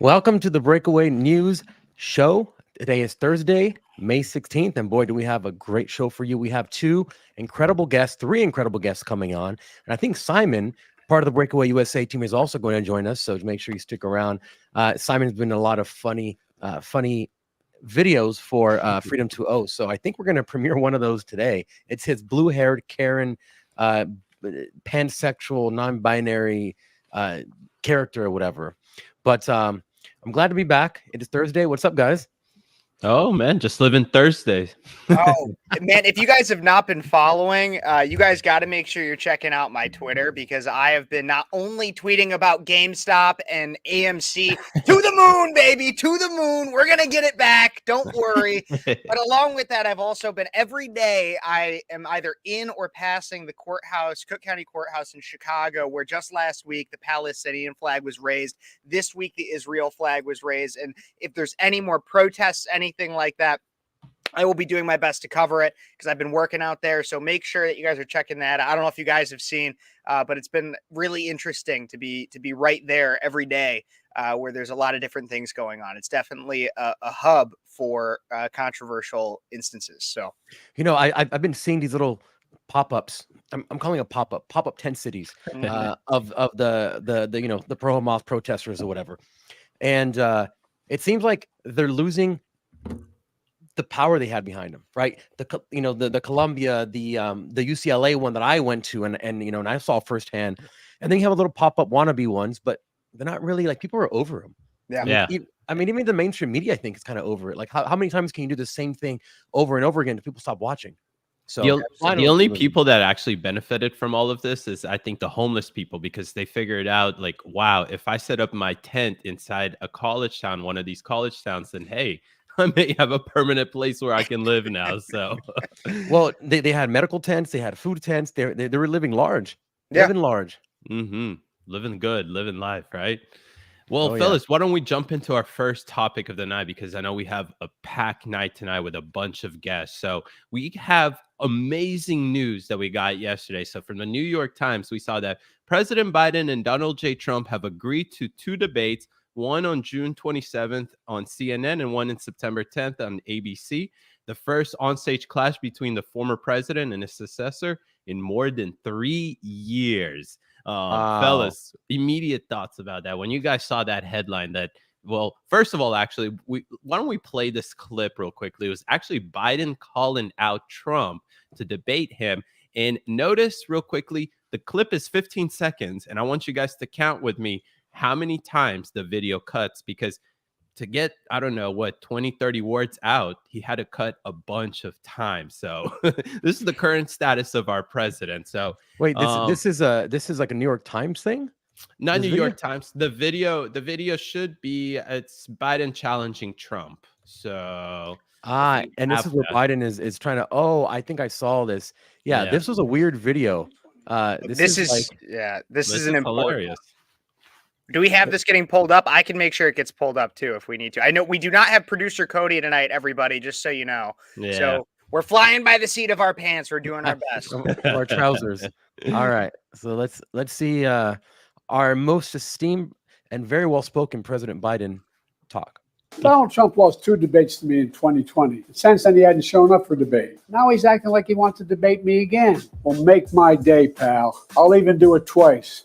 Welcome to the Breakaway News Show. Today is Thursday, May 16th, and boy, do we have a great show for you. We have three incredible guests coming on, and I think Simon, part of the Breakaway USA team, is also going to join us, so make sure you stick around. Simon's been in a lot of funny videos for Freedom 2.0, so I think we're going to premiere one of those today. It's his blue-haired Karen, pansexual, non-binary character or whatever. But I'm glad to be back. It is Thursday. What's up, guys? Oh, man, just living Thursday. Oh, man, if you guys have not been following, you guys got to make sure you're checking out my Twitter, because I have been not only tweeting about GameStop and AMC to the moon, baby, to the moon. We're going to get it back. Don't worry. But along with that, I've also been every day I am either in or passing the courthouse, Cook County Courthouse in Chicago, where just last week the Palestinian flag was raised. This week the Israel flag was raised. And if there's any more protests, anything like that, I will be doing my best to cover it, because I've been working out there. So make sure that you guys are checking that. I don't know if you guys have seen, but it's been really interesting to be right there every day, where there's a lot of different things going on. It's definitely a hub for controversial instances. So, I've been seeing these little pop-ups. I'm calling it a pop-up tent cities of the pro-Hamas protesters or whatever, and it seems like they're losing the power they had behind them, right? The Columbia, the UCLA one that I went to, and I saw firsthand. And then you have a little pop-up wannabe ones, but they're not really, like, people are over them. Yeah. Even the mainstream media, I think, is kind of over it. Like, how many times can you do the same thing over and over again till people stop watching? So the only people that actually benefited from all of this is, I think, the homeless people, because they figured out, like, wow, if I set up my tent inside a college town, one of these college towns, then hey, I may have a permanent place where I can live now. So, well, they had medical tents, they had food tents, they were living large, living large, living good, living life, right? Well, fellas, why don't we jump into our first topic of the night, because I know we have a packed night tonight with a bunch of guests. So we have amazing news that we got yesterday. So from the New York Times, we saw that President Biden and Donald J. Trump have agreed to two debates, one on June 27th on CNN and one in September 10th on ABC. The first onstage clash between the former president and his successor in more than 3 years. Fellas, immediate thoughts about that. When you guys saw that headline, well, first of all, actually, why don't we play this clip real quickly? It was actually Biden calling out Trump to debate him. And notice real quickly, the clip is 15 seconds. And I want you guys to count with me how many times the video cuts, because to get, 20, 30 words out, he had to cut a bunch of time. So this is the current status of our president. So wait, this is like a New York Times thing? Not New York Times. The video should be, it's Biden challenging Trump. So and this is where Biden is trying to, I think I saw this. Yeah. This was a weird video. This is an important hilarious. Do we have this getting pulled up? I can make sure it gets pulled up too if we need to. I know we do not have producer Cody tonight, everybody, just so you know. Yeah. So we're flying by the seat of our pants. We're doing our best. Our trousers. All right. So let's see our most esteemed and very well-spoken President Biden talk. Donald Trump lost two debates to me in 2020. Since then, he hadn't shown up for debate. Now he's acting like he wants to debate me again. Well, make my day, pal. I'll even do it twice.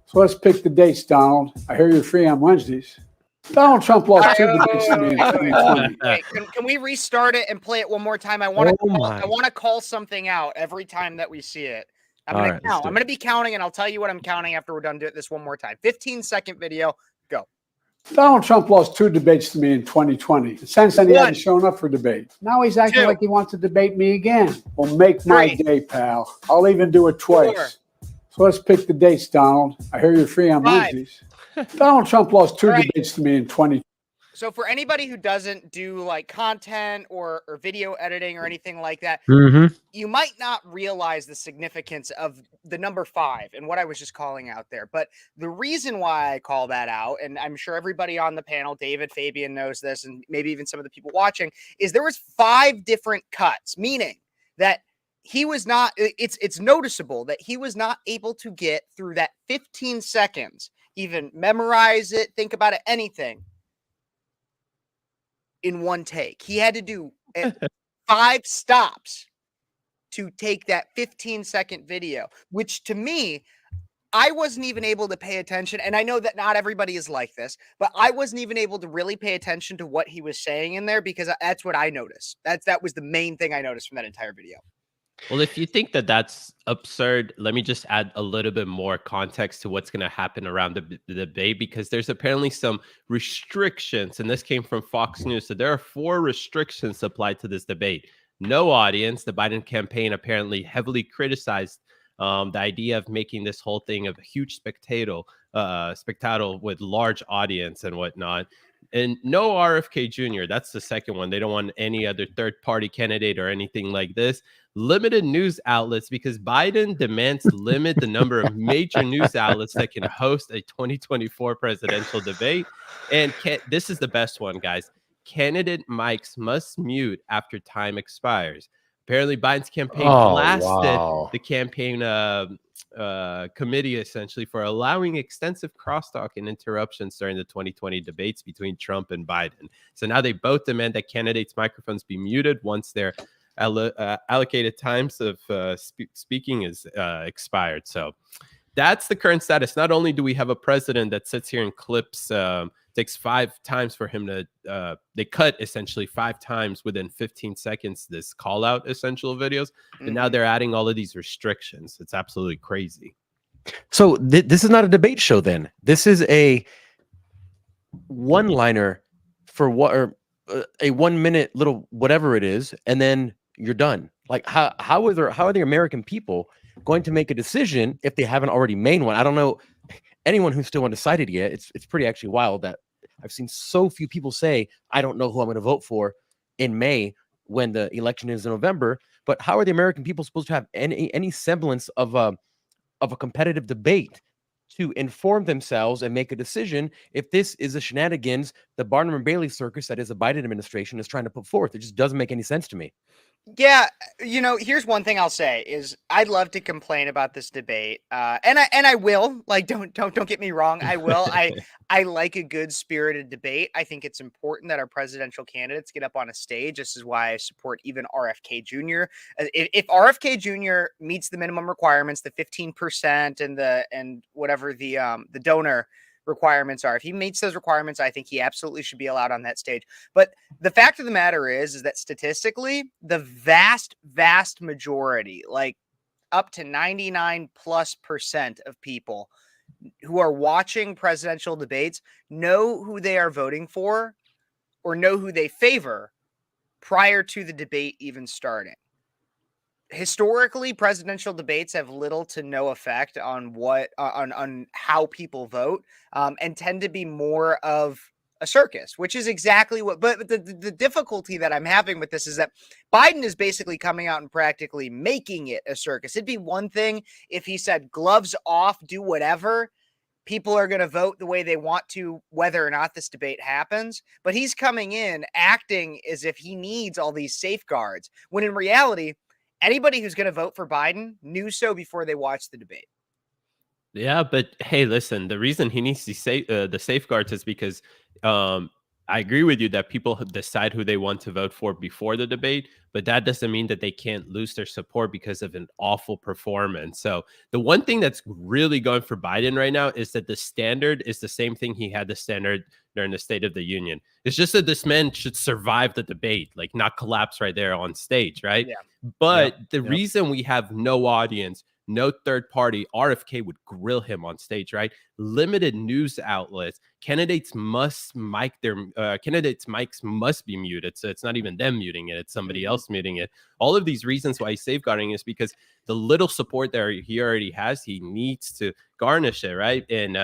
So let's pick the dates, Donald. I hear you're free on Wednesdays. Donald Trump lost two debates to me in 2020. Wait, can we restart it and play it one more time? I want to call something out every time that we see it. I'm going to count. I'm going to be counting, and I'll tell you what I'm counting after we're done doing this one more time. 15-second video. Go. Donald Trump lost two debates to me in 2020. Since then, he hadn't shown up for debate. Now he's acting like he wants to debate me again. Well, make my day, pal. I'll even do it twice. So let's pick the dates, Donald. I hear you're free on Wednesdays. Donald Trump lost two debates to me in 2020. So for anybody who doesn't do like content or video editing or anything like that, you might not realize the significance of the number 5 and what I was just calling out there. But the reason why I call that out, and I'm sure everybody on the panel, David, Fabian knows this, and maybe even some of the people watching, is there was 5 different cuts, meaning that he was not, it's noticeable that he was not able to get through that 15 seconds, even memorize it, think about it, anything. in one take. He had to do 5 stops to take that 15-second video, which to me, I wasn't even able to pay attention. And I know that not everybody is like this, but I wasn't even able to really pay attention to what he was saying in there because that's what I noticed. That was the main thing I noticed from that entire video. Well, if you think that that's absurd, let me just add a little bit more context to what's going to happen around the debate, because there's apparently some restrictions, and this came from Fox News. So there are 4 restrictions applied to this debate. No audience. The Biden campaign apparently heavily criticized the idea of making this whole thing of a huge spectacle with large audience and whatnot. And no RFK Jr. That's the second one. They don't want any other third-party candidate or anything like this. Limited news outlets, because Biden demands limit the number of major news outlets that can host a 2024 presidential debate. And this is the best one, guys. Candidate mics must mute after time expires. Apparently, Biden's campaign blasted the campaign committee essentially for allowing extensive crosstalk and interruptions during the 2020 debates between Trump and Biden. So now they both demand that candidates' microphones be muted once their allocated times of speaking is expired. So that's the current status. Not only do we have a president that sits here and clips, takes 5 times for him to, they cut essentially 5 times within 15 seconds this call out essential videos, but now they're adding all of these restrictions. It's absolutely crazy. So this is not a debate show then. This is a one-liner for what, or a 1 minute little whatever it is, and then you're done. Like how are the American people going to make a decision if they haven't already made one? I don't know anyone who's still undecided yet. It's pretty actually wild that I've seen so few people say, I don't know who I'm going to vote for in May when the election is in November. But how are the American people supposed to have any semblance of a competitive debate to inform themselves and make a decision if this is a shenanigans the Barnum and Bailey circus that is the Biden administration is trying to put forth? It just doesn't make any sense to me. Yeah, here's one thing I'll say is I'd love to complain about this debate, and I will. Like, don't get me wrong, I will. I like a good spirited debate. I think it's important that our presidential candidates get up on a stage. This is why I support even RFK Jr. If RFK Jr. meets the minimum requirements, the 15% and whatever the donor requirements are. If he meets those requirements, I think he absolutely should be allowed on that stage. But the fact of the matter is that statistically, the vast majority, like up to 99+% of people who are watching presidential debates know who they are voting for or know who they favor prior to the debate even starting. Historically, presidential debates have little to no effect on on how people vote, and tend to be more of a circus, which is exactly what. But the difficulty that I'm having with this is that Biden is basically coming out and practically making it a circus. It'd be one thing if he said gloves off, do whatever. People are going to vote the way they want to, whether or not this debate happens. But he's coming in acting as if he needs all these safeguards, when in reality, anybody who's going to vote for Biden knew so before they watched the debate. Yeah, but hey, listen, the reason he needs to say the safeguards is because I agree with you that people decide who they want to vote for before the debate, but that doesn't mean that they can't lose their support because of an awful performance. So the one thing that's really going for Biden right now is that the standard is the same thing he had the standard during the State of the Union. It's just that this man should survive the debate, like not collapse right there on stage, right? Yeah. But the reason we have no audience, no third party, RFK would grill him on stage, right? Limited news outlets, candidates mics must be muted. So it's not even them muting it, it's somebody else muting it. All of these reasons why he's safeguarding is because the little support that he already has, he needs to garnish it, right? And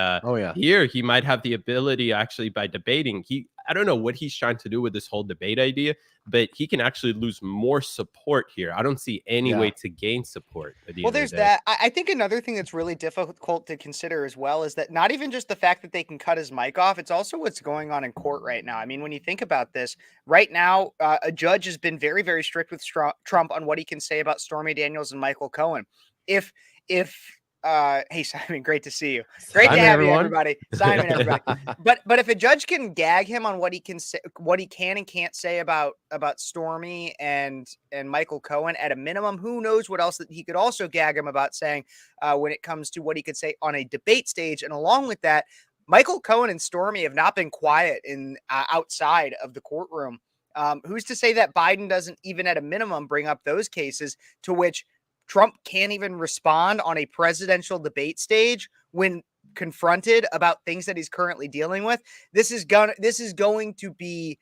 here he might have the ability actually by debating. I don't know what he's trying to do with this whole debate idea, but he can actually lose more support here. I don't see any way to gain support. Well, there's that. I think another thing that's really difficult to consider as well is that not even just the fact that they can cut his mic off, it's also what's going on in court right now. I mean, when you think about this, right now, a judge has been very, very strict with Trump on what he can say about Stormy Daniels and Michael Cohen. If Hey Simon, great to see you. Great to Simon, have you, everyone. everybody. Simon, everybody. But if a judge can gag him on what he can say, what he can and can't say about Stormy and Michael Cohen, at a minimum, who knows what else that he could also gag him about saying when it comes to what he could say on a debate stage. And along with that, Michael Cohen and Stormy have not been quiet in outside of the courtroom. Who's to say that Biden doesn't even at a minimum bring up those cases to which Trump can't even respond on a presidential debate stage when confronted about things that he's currently dealing with? This is going to be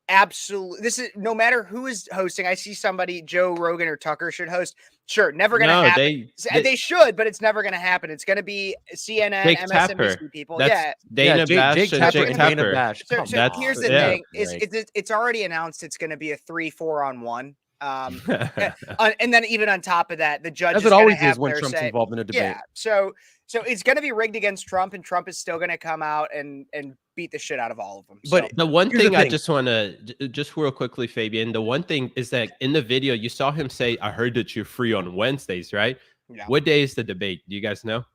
absolute. This is no matter who is hosting. I see somebody, Joe Rogan or Tucker should host. Sure, never going to happen. They should, but it's never going to happen. It's going to be CNN, Jake MSNBC Tapper. people. That's Dana Bash and Jake Tapper. So here's the thing: it's already announced. It's going to be a 3-4-on-1. And then even on top of that, the judge, as it always is when Trump's involved in a debate. Yeah, so it's going to be rigged against Trump, and Trump is still going to come out and beat the shit out of all of them. But the one thing I just want to just real quickly, Fabian, the one thing is that in the video you saw him say, "I heard that you're free on Wednesdays, right?" Yeah. What day is the debate? Do you guys know?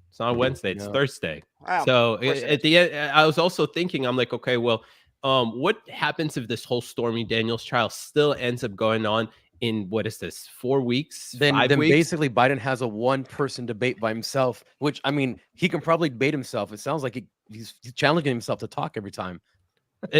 It's not Wednesday. It's Thursday. Wow. So at the end, I was also thinking, I'm like, okay, well, what happens if this whole Stormy Daniels trial still ends up going on in, what is this, 4 weeks? Then 5 weeks? Basically Biden has a one-person debate by himself, which, I mean, he can probably debate himself. It sounds like he's challenging himself to talk every time.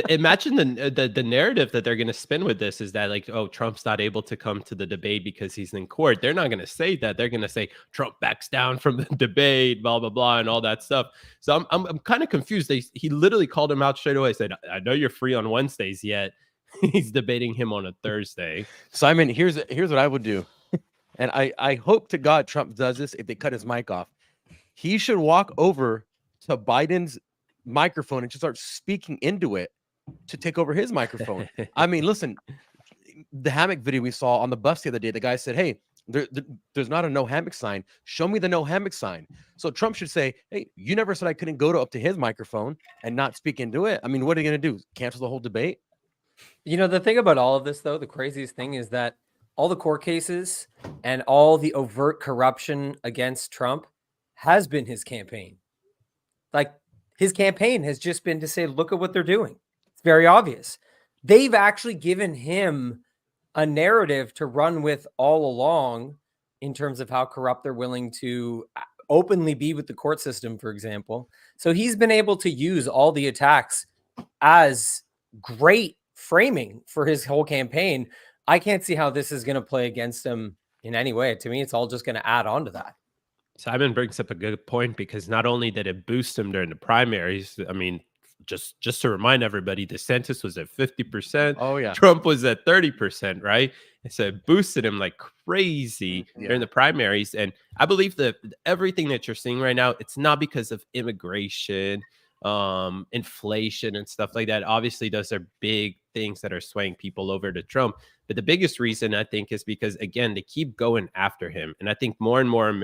Imagine the narrative that they're going to spin with this is that, like, oh, Trump's not able to come to the debate because he's in court. They're not going to say that. They're going to say Trump backs down from the debate, blah blah blah, and all that stuff. So I'm kind of confused. He literally called him out straight away. Said, "I know you're free on Wednesdays, yet he's debating him on a Thursday." Simon, here's what I would do, and I hope to God Trump does this if they cut his mic off. He should walk over to Biden's microphone and just start speaking into it to take over his microphone. I mean, listen, the hammock video we saw on the bus the other day, the guy said, "Hey, there's not a no hammock sign. Show me the no hammock sign." So Trump should say, "Hey, you never said I couldn't go up to his microphone and not speak into it." I mean, what are you going to do? Cancel the whole debate? You know, the thing about all of this, though, the craziest thing is that all the court cases and all the overt corruption against Trump has been his campaign. Like, his campaign has just been to say, look at what they're doing. It's very obvious. They've actually given him a narrative to run with all along in terms of how corrupt they're willing to openly be with the court system, for example. So he's been able to use all the attacks as great framing for his whole campaign. I can't see how this is going to play against him in any way. To me, it's all just going to add on to that. Simon brings up a good point, because not only did it boost him during the primaries, I mean, just to remind everybody, DeSantis was at 50%. Oh, yeah. Trump was at 30%, right? And so it boosted him like crazy during the primaries. And I believe that everything that you're seeing right now, it's not because of immigration, inflation and stuff like that. Obviously, those are big things that are swaying people over to Trump. But the biggest reason, I think, is because, again, they keep going after him. And I think more and more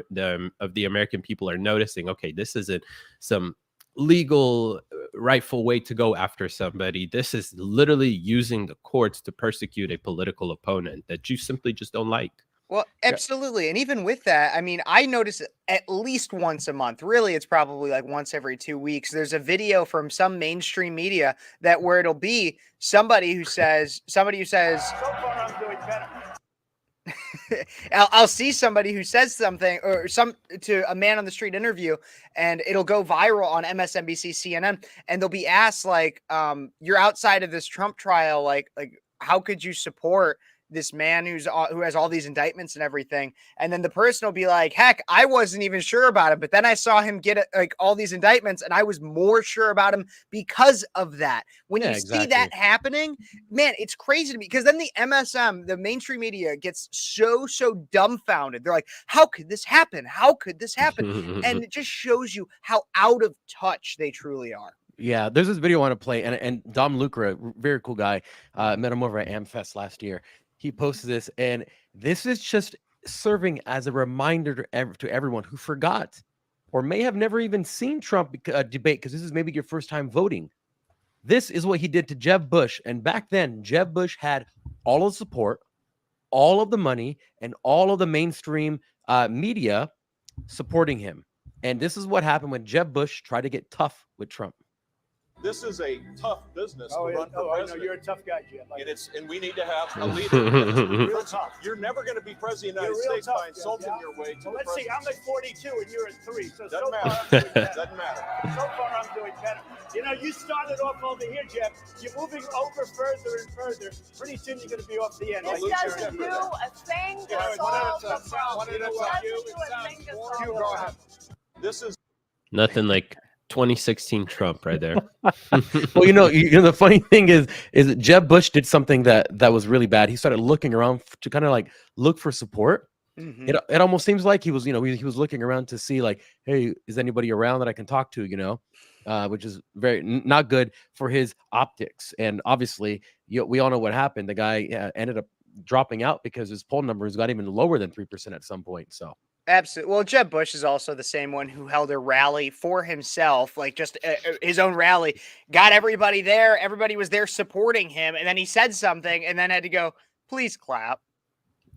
of the American people are noticing, okay, this isn't some legal, rightful way to go after somebody. This is literally using the courts to persecute a political opponent that you simply just don't like. Well, absolutely. And even with that, I mean, I notice at least once a month, really, it's probably like once every 2 weeks, there's a video from some mainstream media that where it'll be somebody who says, so far I'm doing better. I'll see somebody who says something or to a man on the street interview, and it'll go viral on MSNBC, CNN, and they'll be asked like, you're outside of this Trump trial. Like how could you support this man who has all these indictments and everything? And then the person will be like, heck, I wasn't even sure about it, but then I saw him get like all these indictments and I was more sure about him because of that. When you see that happening, man, it's crazy to me, because then the MSM, the mainstream media, gets so dumbfounded. They're like, how could this happen? How could this happen? And it just shows you how out of touch they truly are. Yeah, there's this video I want to play, and Dom Lucra, very cool guy, met him over at AmFest last year. He posted this, and this is just serving as a reminder to everyone who forgot or may have never even seen Trump debate, because this is maybe your first time voting. This is what he did to Jeb Bush. And back then, Jeb Bush had all of the support, all of the money, and all of the mainstream media supporting him. And this is what happened when Jeb Bush tried to get tough with Trump. This is a tough business to run for I know president. you're a tough guy, Jim. And we need to have a leader. Real tough. You're never going to be president of the You're real United States tough, by insulting yeah. your way to Well, the let's see. I'm presidency. at 42 and you're at 3. So Doesn't far matter. I'm doing better. Doesn't matter. So far I'm doing better. You know, you started off over here, Jeff. You're moving over further and further. Pretty soon you're going to be off the end. I'll This lose your doesn't temper do then. a thing to Yeah, solve the one problem. at a It time. doesn't You, do a thing to solve You the go problem. ahead. This is Nothing like 2016 Trump right there. Well, the funny thing is that Jeb Bush did something that was really bad. He started looking around to kind of like look for support. Mhm. It almost seems like he was, he was looking around to see like, hey, is anybody around that I can talk to, which is very not good for his optics. And obviously, we all know what happened. The guy ended up dropping out because his poll numbers got even lower than 3% at some point. So Absolutely. Well, Jeb Bush is also the same one who held a rally for himself, like just his own rally, got everybody there. Everybody was there supporting him. And then he said something and then had to go, please clap.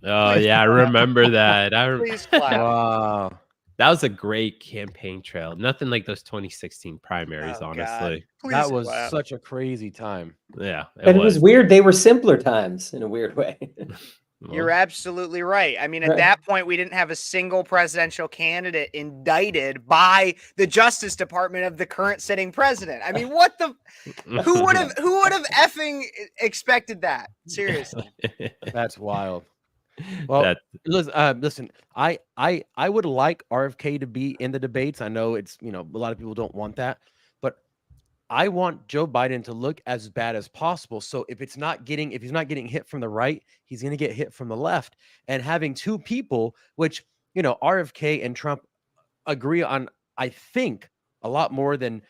Oh yeah, I remember that. Please clap. wow. That was a great campaign trail. Nothing like those 2016 primaries, Oh, God. honestly. Please That was clap. such a crazy time. Yeah, And it was weird. They were simpler times in a weird way. You're absolutely right. I mean, at Right. that point, we didn't have a single presidential candidate indicted by the Justice Department of the current sitting president. I mean, what the? Who would have effing expected that? Seriously. That's wild. Well, That- listen, I would like RFK to be in the debates. I know it's, a lot of people don't want that, but I want Joe Biden to look as bad as possible. So if he's not getting hit from the right, he's going to get hit from the left. And having two people, which, RFK and Trump agree on, I think, a lot more than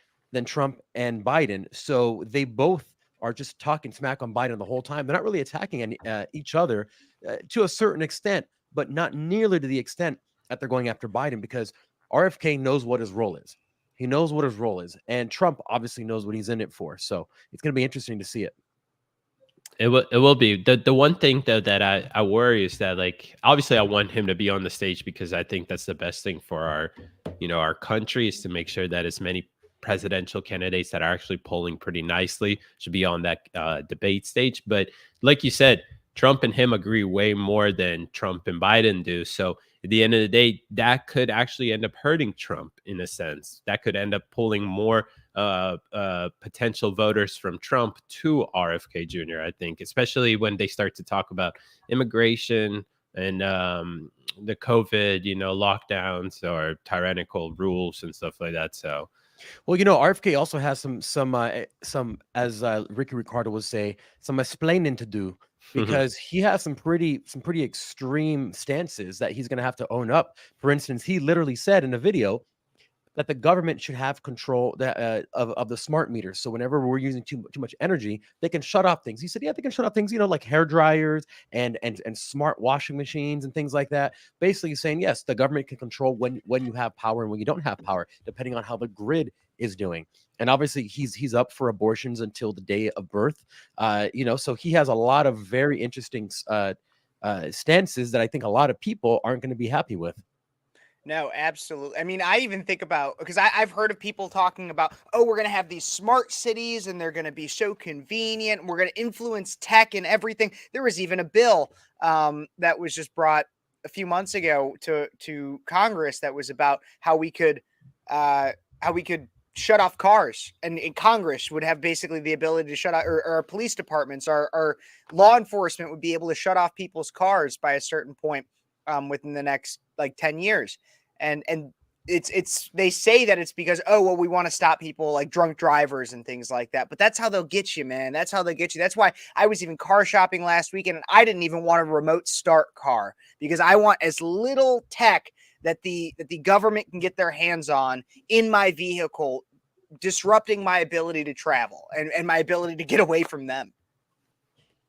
Trump and Biden. So they both are just talking smack on Biden the whole time. They're not really attacking each other to a certain extent, but not nearly to the extent that they're going after Biden, because RFK knows what his role is. He knows what his role is, and Trump obviously knows what he's in it for. So it's going to be interesting to see it. It will be. The one thing though that I worry is that, like, obviously I want him to be on the stage because I think that's the best thing for our country, is to make sure that as many presidential candidates that are actually polling pretty nicely should be on that debate stage. But like you said, Trump and him agree way more than Trump and Biden do. So at the end of the day, that could actually end up hurting Trump in a sense. That could end up pulling more potential voters from Trump to RFK Jr., I think, especially when they start to talk about immigration and the COVID, lockdowns or tyrannical rules and stuff like that. So, well, RFK also has some, as Ricky Ricardo would say, some explaining to do, because he has some pretty extreme stances that he's going to have to own up. For instance, he literally said in a video that the government should have control of the smart meters. So whenever we're using too much energy, they can shut off things. He said, yeah, they can shut off things, like hair dryers and smart washing machines and things like that. Basically saying, yes, the government can control when you have power and when you don't have power, depending on how the grid is doing. And obviously he's up for abortions until the day of birth. So he has a lot of very interesting stances that I think a lot of people aren't going to be happy with. No, absolutely. I mean, I even think about, because I've heard of people talking about, we're going to have these smart cities and they're going to be so convenient. And we're going to influence tech and everything. There was even a bill that was just brought a few months ago to Congress that was about how we could shut off cars, and Congress would have basically the ability to shut off, or our police departments, our law enforcement would be able to shut off people's cars by a certain point within the next 10 years. And it's they say that it's because, we want to stop people like drunk drivers and things like that. But that's how they'll get you, man. That's how they get you. That's why I was even car shopping last weekend, and I didn't even want a remote start car, because I want as little tech that the government can get their hands on in my vehicle, disrupting my ability to travel and my ability to get away from them.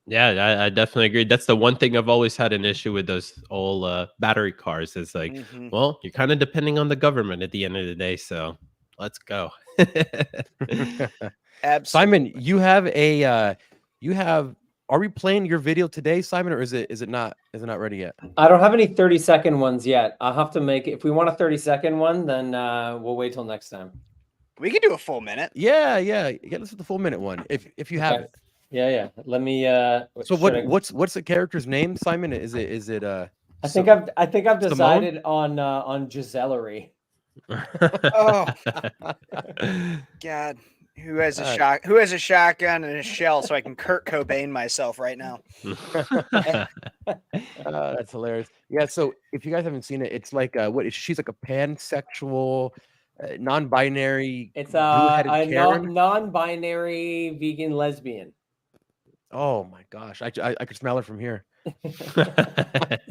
Yeah, I definitely agree. That's the one thing I've always had an issue with those old battery cars. Is like, well, you're kind of depending on the government at the end of the day. So let's go. Absolutely. Simon, you have are we playing your video today, Simon, or is it not ready yet? I don't have any 30-second ones yet. I'll have to make, if we want a 30-second one, then we'll wait till next time. We can do a full minute. Yeah. Let's do the full minute one if you have Okay. it. Yeah. Let me. So what's the character's name, Simon? Is it I think I've decided on Gisellery. Oh God. Who has a shotgun and a shell so I can Kurt Cobain myself right now? That's hilarious. Yeah, so if you guys haven't seen it, it's like she's like a pansexual, non-binary. It's blue-headed Karen. non-binary vegan lesbian. Oh my gosh, I could smell her from here.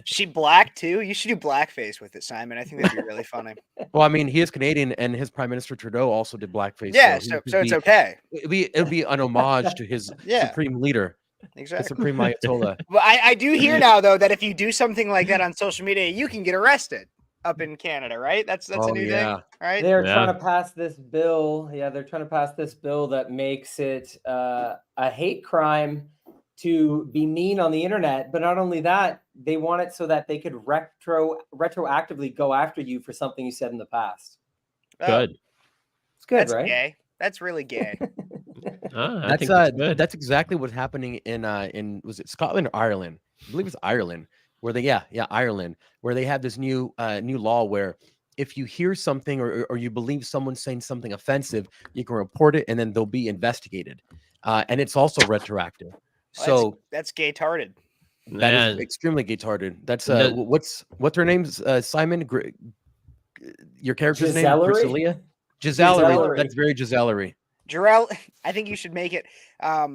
She black too? You should do blackface with it, Simon. I think that'd be really funny. Well, I mean, he is Canadian, and his Prime Minister Trudeau also did blackface. Yeah, so it's okay. It'd be an homage to his supreme leader, exactly, the supreme Ayatollah. Well, I do hear now though that if you do something like that on social media, you can get arrested up in Canada, right? That's a new thing, right? They're trying to pass this bill. Yeah, they're trying to pass this bill that makes it a hate crime to be mean on the internet. But not only that, they want it so that they could retroactively go after you for something you said in the past. Good. It's good, That's right? gay. That's really gay. That's exactly what's happening in was it Scotland or Ireland? I believe it's Ireland, where Ireland, where they have this new law where if you hear something or you believe someone's saying something offensive, you can report it and then they'll be investigated. And it's also retroactive. So that's gay-tarded. That is extremely gay-tarded. That's what's her name? Simon. Your character's name? Gisellery. That's very Gisellery. Jarrell, I think you should make it. I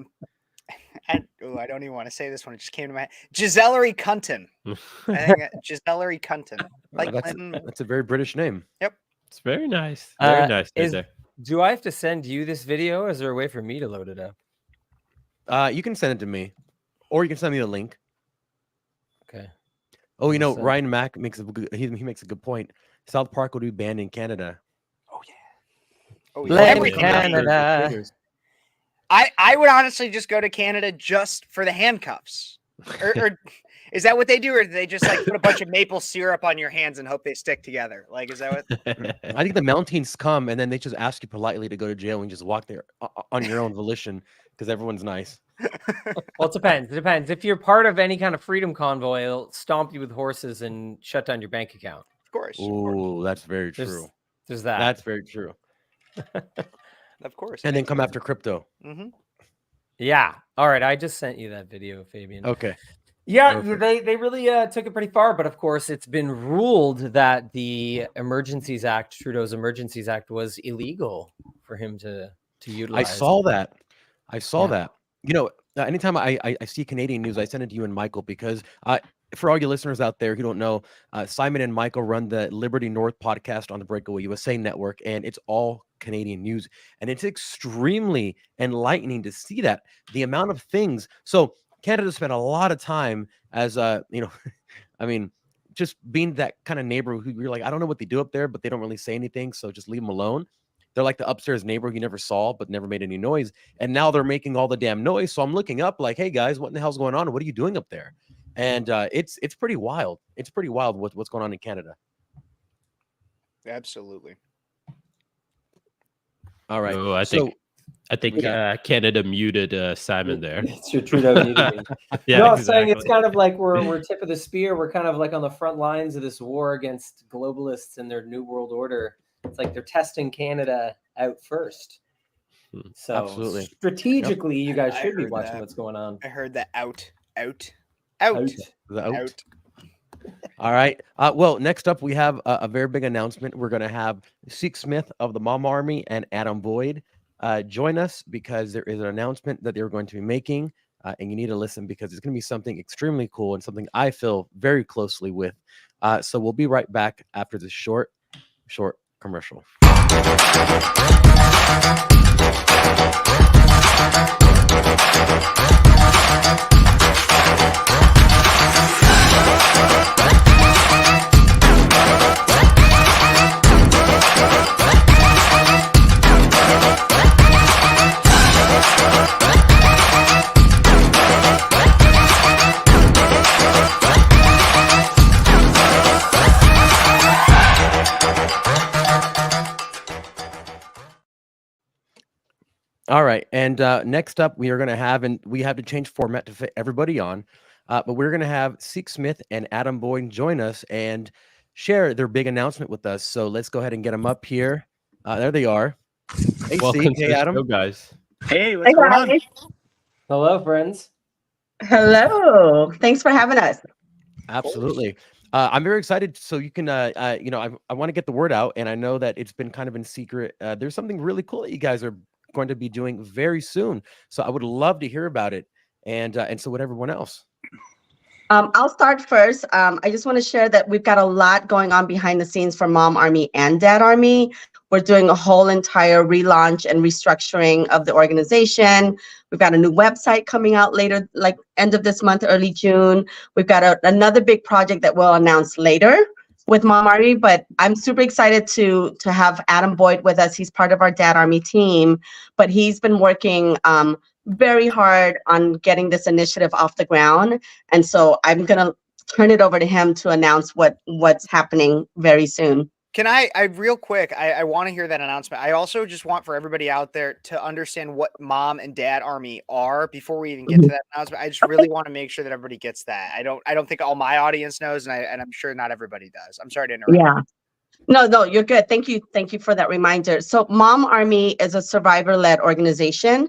don't even want to say this one. It just came to my head. Gisellery Cunton. I think Gisellery Cunton. Like that's a very British name. Yep. It's very nice. Very nice. Do I have to send you this video? Or is there a way for me to load it up? You can send it to me, or you can send me the link. Okay. Oh, Ryan Mack makes he makes a good point. South Park will be banned in Canada. Oh yeah. Blame Canada. I would honestly just go to Canada just for the handcuffs. Or is that what they do, or do they just like put a bunch of maple syrup on your hands and hope they stick together? Like, is that what? I think the Mounties come and then they just ask you politely to go to jail and just walk there on your own volition because everyone's nice. Well, it depends. It depends. If you're part of any kind of freedom convoy, they'll stomp you with horses and shut down your bank account. Of course. Oh, that's very true. There's that. That's very true. Of course. And then come after crypto. Mm-hmm. Yeah. All right. I just sent you that video, Fabian. Okay. Yeah, they really took it pretty far, but of course it's been ruled that the Emergencies Act, Trudeau's Emergencies Act, was illegal for him to utilize. I saw that. Anytime I see Canadian news, I send it to you and Michael because for all your listeners out there who don't know, Simon and Michael run the Liberty North podcast on the Breakaway USA network, and it's all Canadian news. And it's extremely enlightening to see that the amount of things. So Canada spent a lot of time as I mean, just being that kind of neighbor who you're like, I don't know what they do up there, but they don't really say anything, so just leave them alone. They're like the upstairs neighbor you never saw, but never made any noise. And now they're making all the damn noise. So I'm looking up like, hey guys, what in the hell's going on? What are you doing up there? And it's pretty wild. It's pretty wild what's going on in Canada. Absolutely. All right. Oh, I think Canada muted Simon there. It's your Trudeau muted. Yeah, no, I'm exactly. saying it's kind of like we're tip of the spear. We're kind of like on the front lines of this war against globalists and their new world order. It's like they're testing Canada out first. So absolutely, strategically, you guys should be watching what's going on. I heard that out. All right. Well, next up, we have a very big announcement. We're going to have Seek Smith of the Mom Army and Adam Boyd join us because there is an announcement that they're going to be making, and you need to listen because it's going to be something extremely cool and something I feel very closely with. So we'll be right back after this short commercial. All right. And next up, we are going to have, and we have to change format to fit everybody on, but we're going to have Seek Smith and Adam Boyd join us and share their big announcement with us. So let's go ahead and get them up here. There they are. Hey, Welcome Seek. to Hey, the Adam. show, guys. Hey, what's going on? Hello, friends. Hello. Thanks for having us. Absolutely. I'm very excited. So you can, you know, I want to get the word out, and I know that it's been kind of in secret. There's something really cool that you guys are going to be doing very soon. So I would love to hear about it, and so would everyone else. I'll start first. I just want to share that we've got a lot going on behind the scenes for Mom Army and Dad Army. We're doing a whole entire relaunch and restructuring of the organization. We've got a new website coming out later, like end of this month, early June. We've got another big project that we'll announce later with Mom Army, but I'm super excited to have Adam Boyd with us. He's part of our Dad Army team, but he's been working very hard on getting this initiative off the ground. And so I'm going to turn it over to him to announce what's happening very soon. Can I real quick, I want to hear that announcement. I also just want for everybody out there to understand what Mom and Dad Army are before we even get to that announcement. I just really want to make sure that everybody gets that. I don't think all my audience knows, and I'm sure not everybody does. I'm sorry to interrupt. Yeah. No, you're good. Thank you for that reminder. So Mom Army is a survivor-led organization.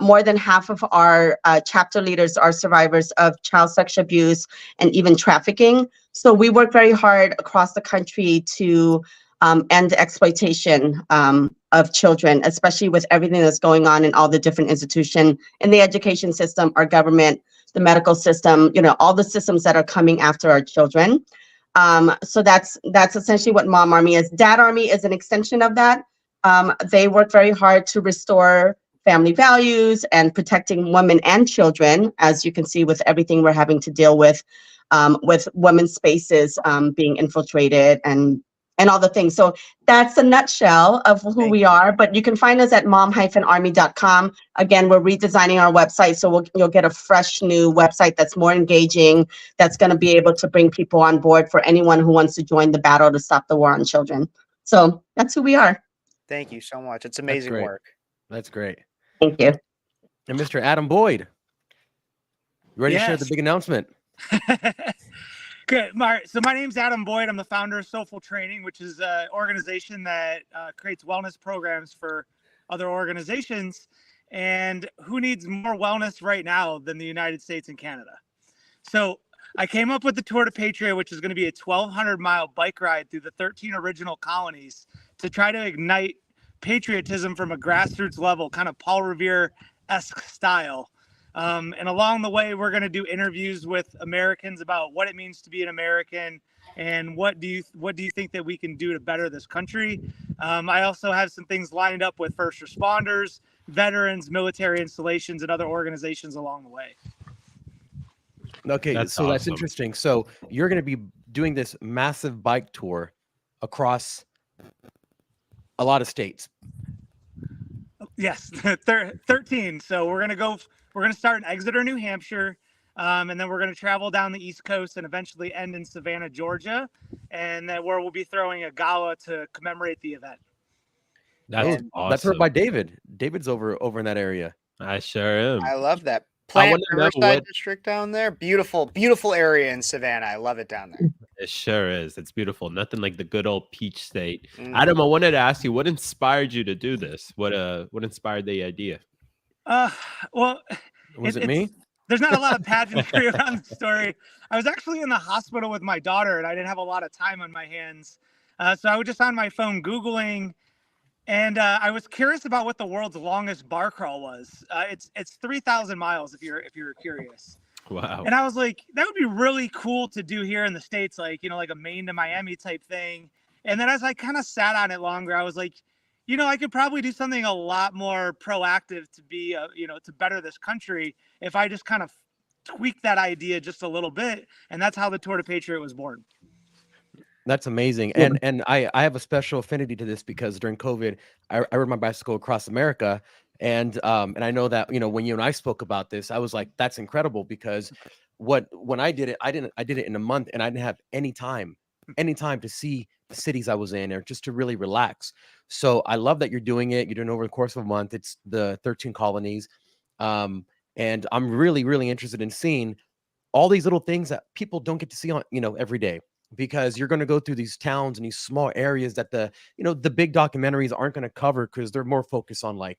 More than half of our chapter leaders are survivors of child sexual abuse and even trafficking. So we work very hard across the country to end exploitation of children, especially with everything that's going on in all the different institutions in the education system, our government, the medical system, you know, all the systems that are coming after our children. So that's essentially what Mom Army is. Dad Army is an extension of that. They work very hard to restore family values and protecting women and children, as you can see with everything we're having to deal with women's spaces being infiltrated and all the things. So that's a nutshell of who we are, but you can find us at mom-army.com. Again, we're redesigning our website, so you'll get a fresh new website that's more engaging, that's going to be able to bring people on board for anyone who wants to join the battle to stop the war on children. So that's who we are. Thank you so much. It's amazing work. That's great. Thank you. And Mr. Adam Boyd, you ready to share the big announcement? Good. So my name's Adam Boyd. I'm the founder of Soulful Training, which is an organization that creates wellness programs for other organizations. And who needs more wellness right now than the United States and Canada? So I came up with the Tour de Patriot, which is going to be a 1,200-mile bike ride through the 13 original colonies to try to ignite patriotism from a grassroots level, kind of Paul Revere-esque style. And along the way, we're going to do interviews with Americans about what it means to be an American and what do you think that we can do to better this country. I also have some things lined up with first responders, veterans, military installations, and other organizations along the way. Okay, That's That's awesome. interesting. So you're going to be doing this massive bike tour across a lot of states. Yes, 13. So we're going to start in Exeter, New Hampshire, and then we're going to travel down the East Coast and eventually end in Savannah, Georgia, and then where we'll be throwing a gala to commemorate the event. That's awesome. That's heard by David. David's over in that area. I sure am. I love that. I Plant wanna know Riverside what- District down there. Beautiful, beautiful area in Savannah. I love it down there. It sure is. It's beautiful. Nothing like the good old Peach State. Mm. Adam, I wanted to ask you, what inspired you to do this? What inspired the idea? Well, Was it me? There's not a lot of pageantry around the story. I was actually in the hospital with my daughter, and I didn't have a lot of time on my hands. So I was just on my phone Googling, and I was curious about what the world's longest bar crawl was. It's 3,000 miles if you're curious. Wow. And I was like, that would be really cool to do here in the States, like, you know, like a Maine to Miami type thing. And then as I kind of sat on it longer, I was like, you know, I could probably do something a lot more proactive to be, you know, to better this country if I just kind of tweak that idea just a little bit. And that's how the Tour de Patriot was born. That's amazing. And I have a special affinity to this because during COVID, I rode my bicycle across America. And I know that, you know, when you and I spoke about this, I was like, that's incredible because when I did it, I did it in a month and I didn't have any time to see cities I was in, or just to really relax. So I love that you're doing it. You're doing it over the course of a month. It's the 13 colonies. And I'm really, really interested in seeing all these little things that people don't get to see on, every day, because you're going to go through these towns and these small areas that the big documentaries aren't going to cover, because they're more focused on, like,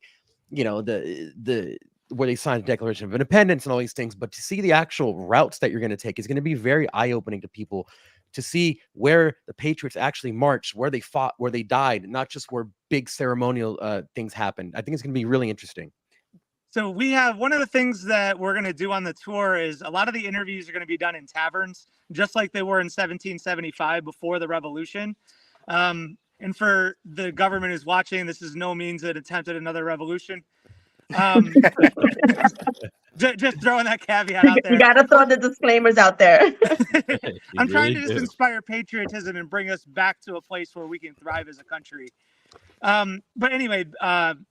the where they signed the Declaration of Independence and all these things. But to see the actual routes that you're going to take is going to be very eye-opening to people, to see where the Patriots actually marched, where they fought, where they died, not just where big ceremonial things happened. I think it's going to be really interesting. So we have one of the things that we're going to do on the tour is a lot of the interviews are going to be done in taverns, just like they were in 1775 before the revolution. And for the government who's watching, this is no means an attempt at another revolution. Just throwing that caveat out there. You got to throw the disclaimers out there. I'm trying to just inspire patriotism and bring us back to a place where we can thrive as a country. But anyway,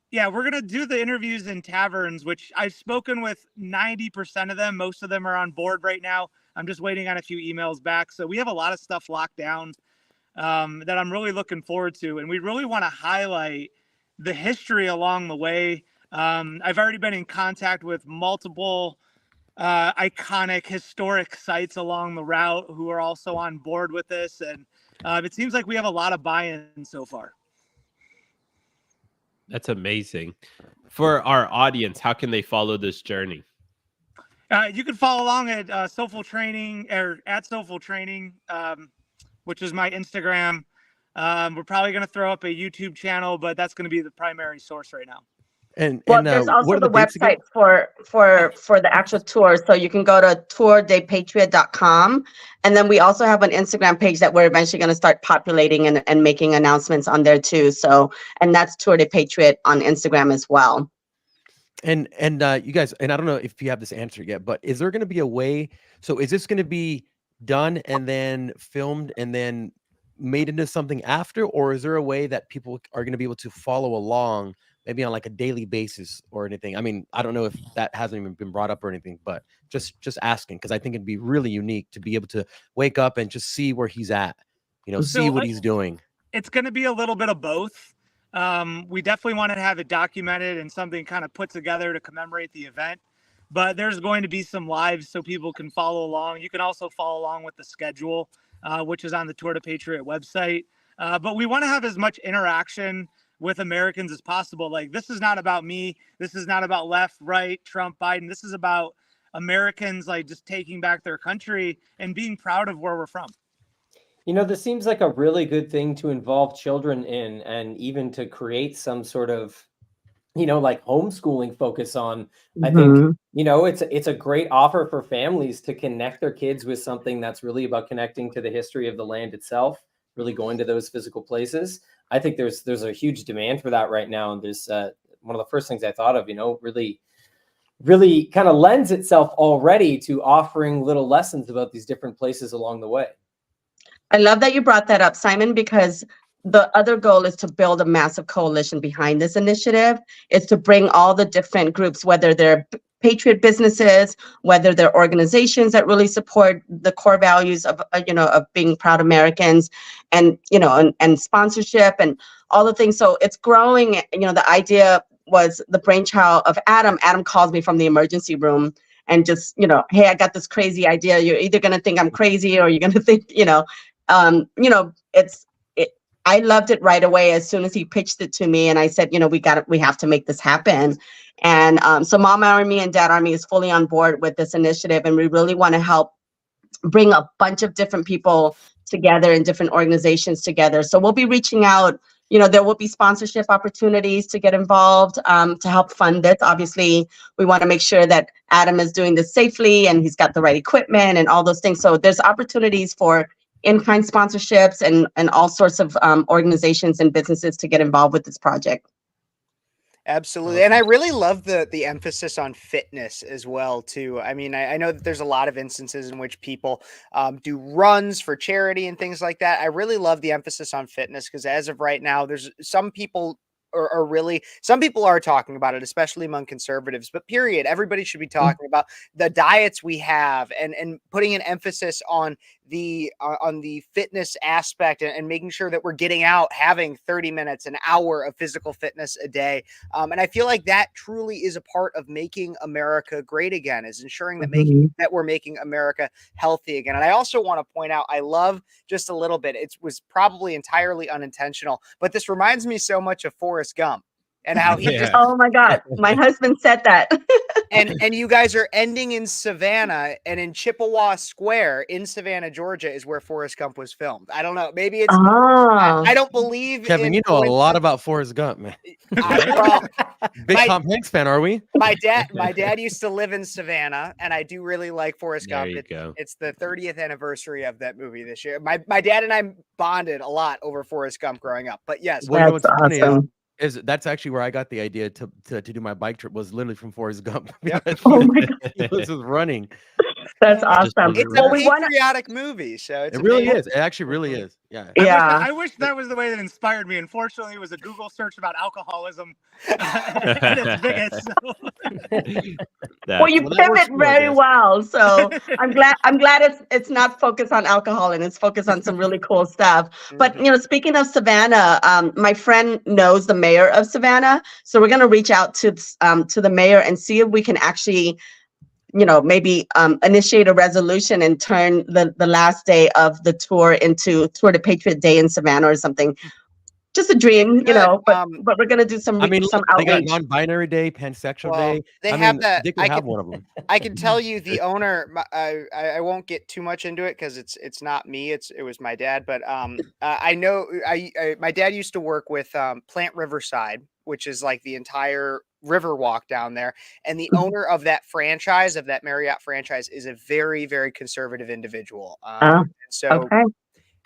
yeah, we're going to do the interviews in taverns, which I've spoken with 90% of them. Most of them are on board right now. I'm just waiting on a few emails back. So we have a lot of stuff locked down that I'm really looking forward to. And we really want to highlight the history along the way. I've already been in contact with multiple iconic historic sites along the route who are also on board with this. And it seems like we have a lot of buy-in so far. That's amazing. For our audience, how can they follow this journey? You can follow along at Soulful Training, or at Soulful Training, which is my Instagram. We're probably going to throw up a YouTube channel, but that's going to be the primary source right now. And there's also the website for the actual tour. So you can go to tourdepatriot.com. And then we also have an Instagram page that we're eventually going to start populating and making announcements on there too. So, and that's Tour de Patriot on Instagram as well. And you guys, and I don't know if you have this answer yet, but is there going to be a way? So is this going to be done and then filmed and then made into something after, or is there a way that people are going to be able to follow along, maybe on like a daily basis or anything? I mean, I don't know if that hasn't even been brought up or anything, but just asking, because I think it'd be really unique to be able to wake up and just see where he's at, see what he's doing. It's going to be a little bit of both. We definitely want to have it documented and something kind of put together to commemorate the event, but there's going to be some lives so people can follow along. You can also follow along with the schedule, which is on the Tour de Patriot website. But we want to have as much interaction with Americans as possible. Like, this is not about me. This is not about left, right, Trump, Biden. This is about Americans, like, just taking back their country and being proud of where we're from. This seems like a really good thing to involve children in, and even to create some sort of, like homeschooling focus on. I think, it's a great offer for families to connect their kids with something that's really about connecting to the history of the land itself, really going to those physical places. I think there's a huge demand for that right now. And there's one of the first things I thought of, really kind of lends itself already to offering little lessons about these different places along the way. I love that you brought that up, Simon, because the other goal is to build a massive coalition behind this initiative. It's to bring all the different groups, whether they're Patriot businesses, whether they're organizations that really support the core values of being proud Americans, and and sponsorship and all the things. So it's growing. The idea was the brainchild of Adam. Adam calls me from the emergency room and just, hey, I got this crazy idea. You're either going to think I'm crazy or you're going to think, I loved it right away as soon as he pitched it to me. And I said, we have to make this happen. And so Mom Army and Dad Army is fully on board with this initiative. And we really want to help bring a bunch of different people together and different organizations together. So we'll be reaching out. There will be sponsorship opportunities to get involved to help fund this. Obviously, we want to make sure that Adam is doing this safely and he's got the right equipment and all those things. So there's opportunities for in-kind sponsorships and all sorts of organizations and businesses to get involved with this project. Absolutely. And I really love the emphasis on fitness as well, too. I mean, I know that there's a lot of instances in which people do runs for charity and things like that. I really love the emphasis on fitness because as of right now, there's some people are really, some people are talking about it, especially among conservatives, but period, everybody should be talking about the diets we have and putting an emphasis on the fitness aspect and making sure that we're getting out, having 30 minutes, an hour of physical fitness a day. And I feel like that truly is a part of making America great again, is ensuring that that we're making America healthy again. And I also want to point out, I love just a little bit, it was probably entirely unintentional, but this reminds me so much of Forrest Gump and how he just, oh my God, my husband said that. and you guys are ending in Savannah, and in Chippewa Square in Savannah, Georgia is where Forrest Gump was filmed. I don't know, maybe it's I don't believe Kevin, in you know a lot about Forrest Gump, man. well, Big Tom Hanks fan, are we? my dad used to live in Savannah, and I do really like Forrest There Gump. you go. It's the 30th anniversary of that movie this year. My dad and I bonded a lot over Forrest Gump growing up. But yes, Well, you know That's what's funny awesome. is that's actually where I got the idea to do my bike trip, was literally from Forrest Gump. Yep. Because Oh my God, he was just running. that's Just awesome. it's Well, a we wanna- patriotic movie, so it's It really amazing. is. It actually really is. Yeah. Yeah. I wish that was the way that inspired me. Unfortunately, it was a Google search about alcoholism at its biggest. So. Well, you Well, that works pivot too, I very guess. well. So I'm glad it's not focused on alcohol and it's focused on some really cool stuff. But you know, speaking of Savannah, my friend knows the mayor of Savannah, so we're gonna reach out to the mayor and see if we can actually, you know, maybe initiate a resolution and turn the last day of the tour into Tour de Patriot Day in Savannah or something. Just a dream, you know, but we're gonna do some I mean, some look, they got outreach. non-binary day, pansexual Well, day. they I have mean, that. they could have one of them. I can tell you the owner. I won't get too much into it because it's not me. It was my dad. But I know my dad used to work with Plant Riverside, which is like the entire river walk down there. And the owner of that franchise, of that Marriott franchise, is a very, very conservative individual. So Okay.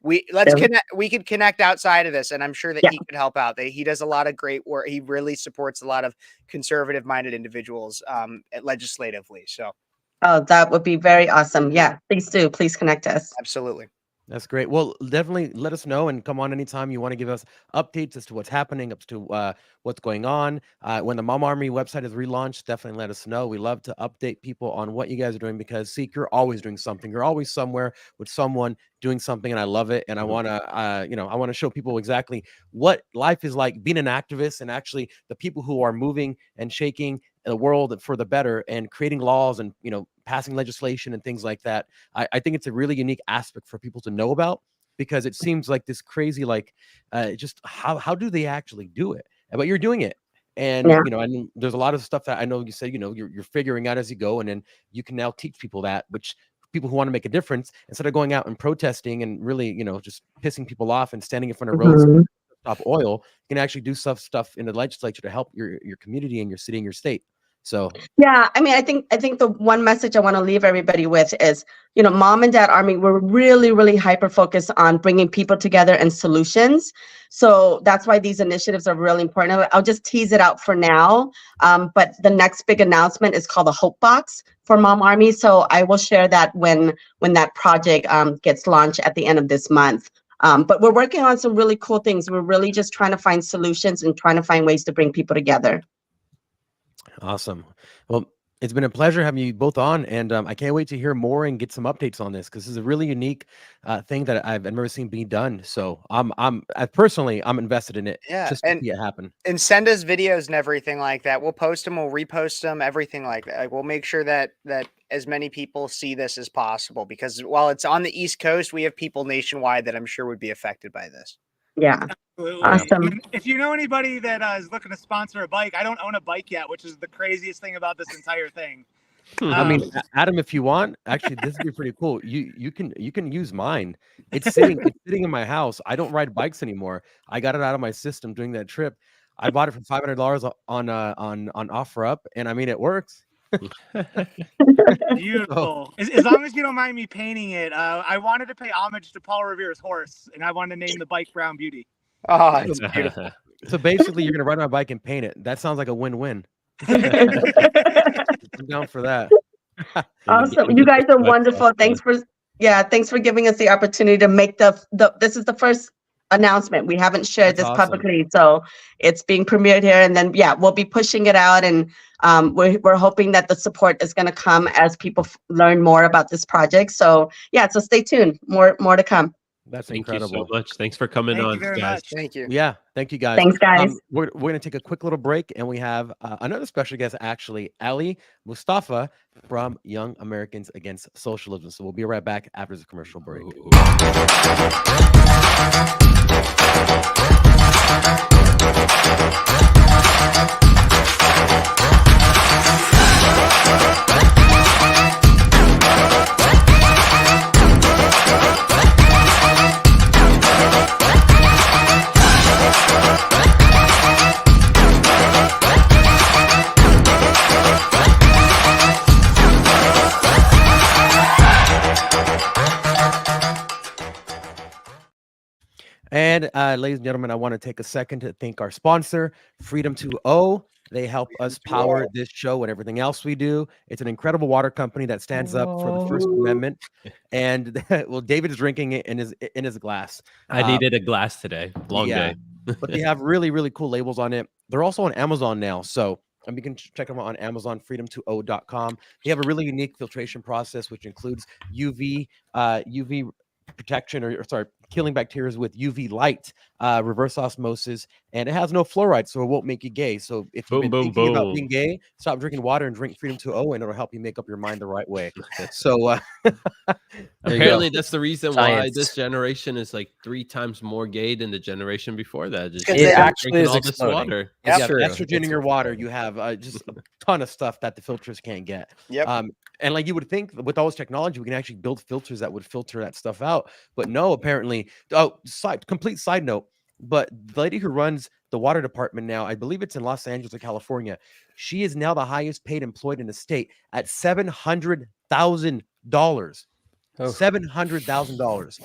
we could connect outside of this, and I'm sure that Yeah. he could help out. He does a lot of great work. He really supports a lot of conservative minded individuals legislatively. So Oh, that would be very awesome. Yeah, please do. Please connect us. absolutely. That's great. Well, definitely let us know and come on anytime you want to give us updates as to what's happening, up to what's going on. When the Mom Army website is relaunched, definitely let us know. We love to update people on what you guys are doing because, see, you're always doing something. You're always somewhere with someone doing something, and I love it. And I want to, I want to show people exactly what life is like being an activist, and actually the people who are moving and shaking the world for the better and creating laws and, passing legislation and things like that. I think it's a really unique aspect for people to know about, because it seems like this crazy, just how do they actually do it? But you're doing it. And, Yeah. and there's a lot of stuff that I know you said, you're figuring out as you go. And then you can now teach people that, which people who want to make a difference, instead of going out and protesting and really, just pissing people off and standing in front of roads, Mhm. stop oil, you can actually do stuff in the legislature to help your community and your city and your state. So Yeah, I mean, I think the one message I want to leave everybody with is, Mom and Dad Army, we're really, really hyper focused on bringing people together and solutions. So that's why these initiatives are really important. I'll just tease it out for now. But the next big announcement is called the Hope Box for Mom Army. So I will share that when that project gets launched at the end of this month. But we're working on some really cool things. We're really just trying to find solutions and trying to find ways to bring people together. awesome. Well, it's been a pleasure having you both on, and I can't wait to hear more and get some updates on this, because this is a really unique thing that I've never seen being done. So I'm personally invested in it. Yeah, Just to see it happen. And send us videos and everything like that. We'll post them, we'll repost them, everything like that. Like, we'll make sure that as many people see this as possible, because while it's on the East Coast, we have people nationwide that I'm sure would be affected by this. Yeah. Absolutely. Awesome. And if you know anybody that is looking to sponsor a bike, I don't own a bike yet, which is the craziest thing about this entire thing. I mean, Adam, if you want, actually, this would be pretty cool. You can use mine. It's sitting in my house. I don't ride bikes anymore. I got it out of my system during that trip. I bought it for $500 on OfferUp, and I mean, it works. Beautiful. As long as you don't mind me painting it, I wanted to pay homage to Paul Revere's horse, and I wanted to name the bike Brown Beauty. Oh, it's beautiful. So basically, you're gonna ride my bike and paint it. That sounds like a win-win. I'm down for that. Awesome. You guys are wonderful. Thanks for giving us the opportunity to make this is the first announcement. We haven't shared That's this awesome. publicly, so it's being premiered here, and then we'll be pushing it out, and we're hoping that the support is going to come as people learn more about this project. So so stay tuned. More to come. That's Thank incredible. you so much. Thanks for coming Thank on, you very guys. much. Thank you. Yeah, thank you guys. Thanks, guys. We're going to take a quick little break, and we have another special guest, actually, Ali Mustafa from Young Americans Against Socialism. So we'll be right back after this commercial break. And ladies and gentlemen, I want to take a second to thank our sponsor, Freedom 2O. They help us power this show and everything else we do. It's an incredible water company that stands up for the First Amendment. And well, David is drinking it in his glass. I needed a glass today. Long day. But they have really, really cool labels on it. They're also on Amazon now. So you can check them out on Amazon, freedom20.com. They have a really unique filtration process, which includes UV protection, or sorry, killing bacteria with UV light, reverse osmosis, and it has no fluoride, so it won't make you gay. So if you've been thinking about being gay, stop drinking water and drink Freedom 2O, and it'll help you make up your mind the right way. So apparently that's the reason why Science. this generation is like 3 times more gay than the generation before that. Just It actually drinking is all this exploding. water. you have It's true. estrogen in your water. You have just a ton of stuff that the filters can't get. Yep. And like you would think with all this technology, we can actually build filters that would filter that stuff out. But no, apparently. Complete side note. But the lady who runs the water department now, I believe it's in Los Angeles or California, she is now the highest paid employed in the state at $700,000. $700,000.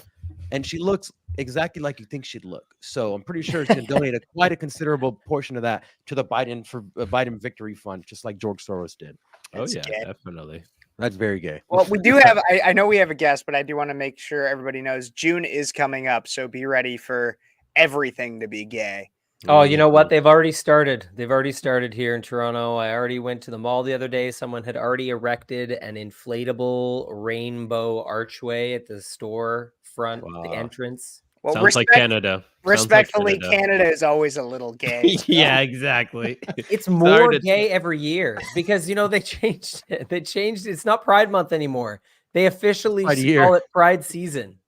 And she looks exactly like you think she'd look. So I'm pretty sure she's going to donate quite a considerable portion of that to the Biden Victory Fund, just like George Soros did. Oh, That's yeah, gay. definitely. That's very gay. Well, we do have, I know we have a guest, but I do want to make sure everybody knows June is coming up. So be ready for everything to be gay. Oh, you know what? They've already started. They've already started here in Toronto. I already went to the mall the other day. Someone had already erected an inflatable rainbow archway at the store front, the Wow. entrance. Well, Sounds like Canada. Sounds like respectfully, Canada. Canada is always a little gay. so- Yeah, exactly. It's more to- gay every year because they changed it. They changed. It's not Pride Month anymore. They officially Pride year. call it Pride season.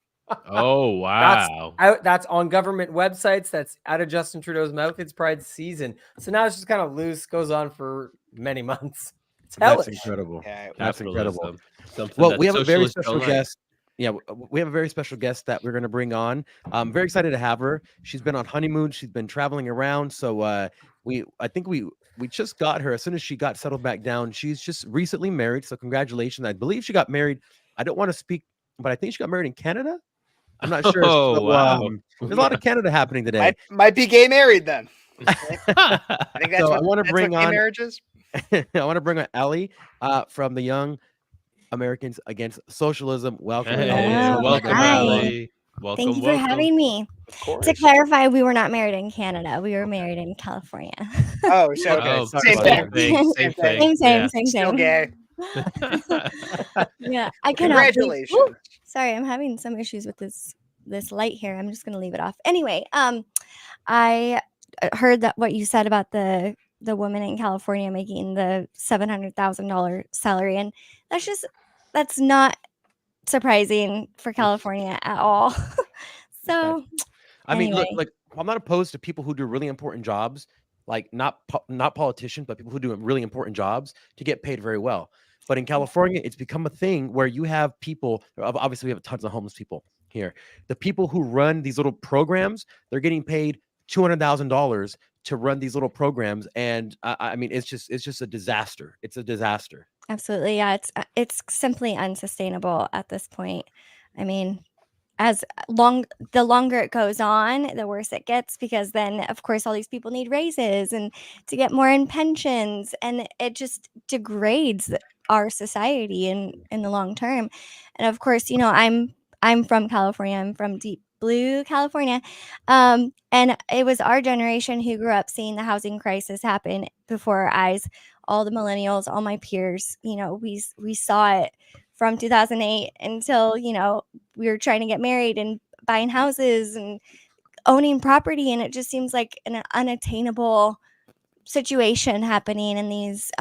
Oh, wow. That's on government websites. That's out of Justin Trudeau's mouth. It's Pride season. So now it's just kind of loose. Goes on for many months. It's That's hellish. incredible. Okay. That's incredible. Capitalism. Something Well, that we have a very socialists special don't like. guest. Yeah, we have a very special guest that we're going to bring on. I'm very excited to have her. She's been on honeymoon. She's been traveling around. So I think we just got her as soon as she got settled back down. She's just recently married. So congratulations. I believe she got married. I don't want to speak, but I think she got married in Canada. I'm not sure. Oh, So, wow. there's a lot of Canada happening today. Might be gay married then. I think that's So what, I want to that's bring what gay on. marriage is. I want to bring on Ali from the Young Americans Against Socialism. Welcome. Hey, Oh, welcome, hi. Ali. Welcome, Thank you for welcome. having me. Of course. To clarify, we were not married in Canada. We were married in California. Oh, so Okay, Oh, sorry same about thing. thing. Same Same thing. Same. Still gay. Yeah, I cannot. Congratulations. Woo! Sorry, I'm having some issues with this light here. I'm just gonna leave it off. Anyway, I heard that what you said about the woman in California making the $700,000 salary, and that's not surprising for California at all. So, I mean, look, Anyway. like I'm not opposed to people who do really important jobs, like not politicians, but people who do really important jobs to get paid very well. But in California, it's become a thing where you have people. Obviously, we have tons of homeless people here. The people who run these little programs, they're getting paid $200,000 to run these little programs, and I mean, it's just a disaster. It's a disaster. absolutely, yeah, it's simply unsustainable at this point. I mean, the longer it goes on, the worse it gets, because then of course all these people need raises and to get more in pensions, and it just degrades our society in the long term. And of course, I'm I'm from California. I'm from deep blue California. And it was our generation who grew up seeing the housing crisis happen before our eyes. All the millennials, all my peers, we saw it from 2008 until, we were trying to get married and buying houses and owning property. And it just seems like an unattainable situation happening in these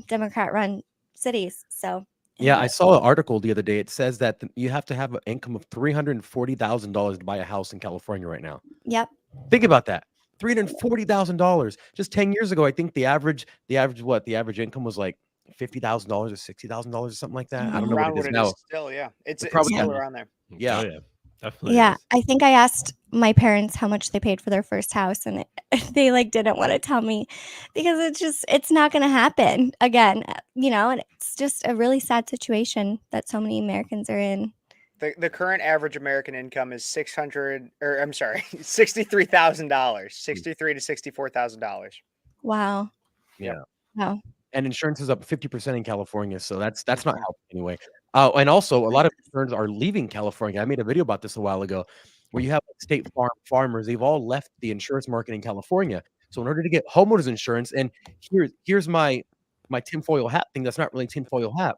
Democrat run cities. So Yeah, I anyway. saw an article the other day. It says that you have to have an income of $340,000 to buy a house in California right now. Yep. Think about that. $340,000. Just 10 years ago, I think the average income was like $50,000 or $60,000 or something like that. I don't know Around what what it is now. still, yeah. It's probably still got- around there. Yeah. Oh, yeah. Definitely. Yeah, is. I think I asked my parents how much they paid for their first house, and they like didn't want to tell me because it's not going to happen again, and it's just a really sad situation that so many Americans are in. The current average American income is $63,000, $63,000 to $64,000. Wow. Yeah. Wow. And insurance is up 50% in California, so that's not helping anyway. And also, a lot of insurance are leaving California. I made a video about this a while ago, where you have State Farm farmers. They've all left the insurance market in California. So in order to get homeowners insurance, and here's my tinfoil hat thing. That's not really tinfoil hat.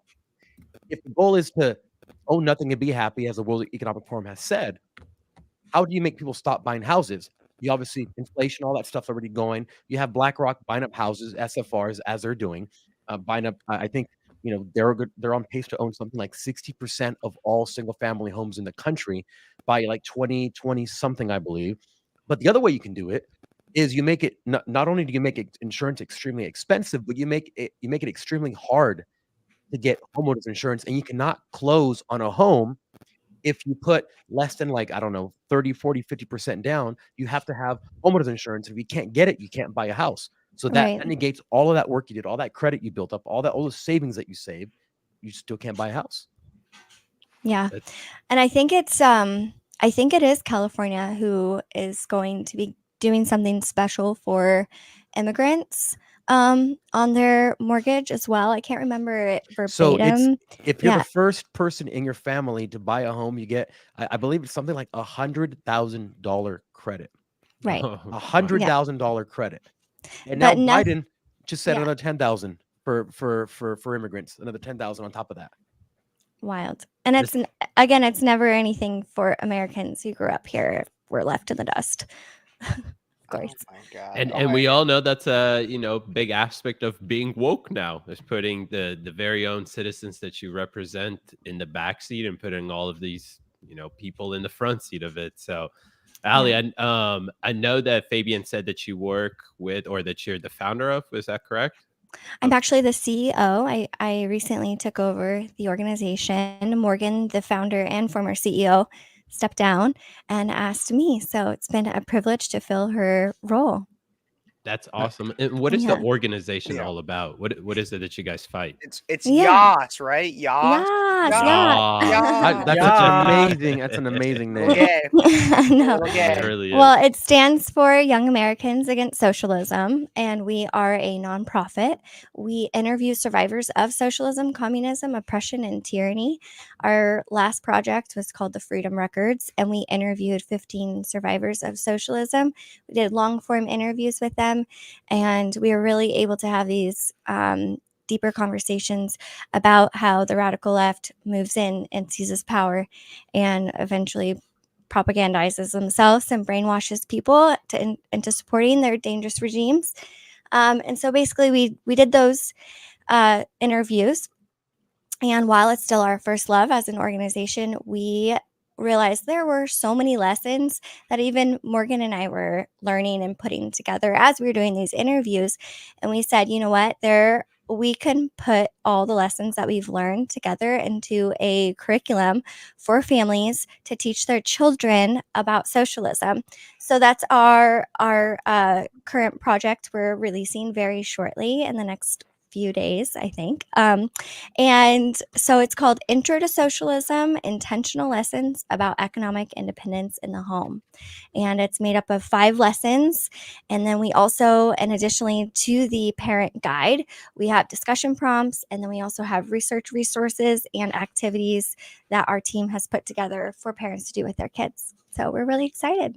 If the goal is to own nothing and be happy, as the World Economic Forum has said, how do you make people stop buying houses? You obviously inflation, all that stuff's already going. You have BlackRock buying up houses, SFRs, as they're doing, buying up. I think they're on pace to own something like 60% of all single family homes in the country by like 2020 something, I believe. But the other way you can do it is you make it not only do you make insurance extremely expensive, but you make it extremely hard to get homeowners insurance, and you cannot close on a home if you put less than, like, I don't know, 30, 40, 50% down. You have to have homeowners insurance. If you can't get it, you can't buy a house. So that negates all of that work you did, all that credit you built up, all the savings that you saved. You still can't buy a house. Yeah. And I think it is California who is going to be doing something special for immigrants on their mortgage as well. I can't remember it verbatim. So if you're the first person in your family to buy a home, you get, I believe it's something like $100,000 credit. Right. $100,000 credit. And now Biden just said another 10,000 for immigrants, another 10,000 on top of that. Wild. And it's never anything for Americans who grew up here. We're left in the dust. Of course. Oh my God. And we all know that's a big aspect of being woke now, is putting the very own citizens that you represent in the backseat and putting all of these people in the front seat of it. So Ali, I know that Fabian said that you work with, or that you're the founder of. Is that correct? I'm actually the CEO. I recently took over the organization. Morgan, the founder and former CEO, stepped down and asked me. So it's been a privilege to fill her role. That's awesome. And what is the organization all about? What is it that you guys fight? It's Yas, right? Yas. That's an amazing name. No. It really is. Well, it stands for Young Americans Against Socialism, and we are a nonprofit. We interview survivors of socialism, communism, oppression, and tyranny. Our last project was called the Freedom Records, and we interviewed 15 survivors of socialism. We did long-form interviews with them, and we were really able to have these deeper conversations about how the radical left moves in and seizes power and eventually propagandizes themselves and brainwashes people into supporting their dangerous regimes. And so basically we did those interviews. And while it's still our first love as an organization, we realized there were so many lessons that even Morgan and I were learning and putting together as we were doing these interviews. And we said, you know what, we can put all the lessons that we've learned together into a curriculum for families to teach their children about socialism. So that's our current project we're releasing very shortly in the next few days, I think. And so it's called Intro to Socialism, Intentional Lessons About Economic Independence in the Home. And it's made up of 5 lessons. And then we also, and additionally to the parent guide, we have discussion prompts. And then we also have research resources and activities that our team has put together for parents to do with their kids. So we're really excited.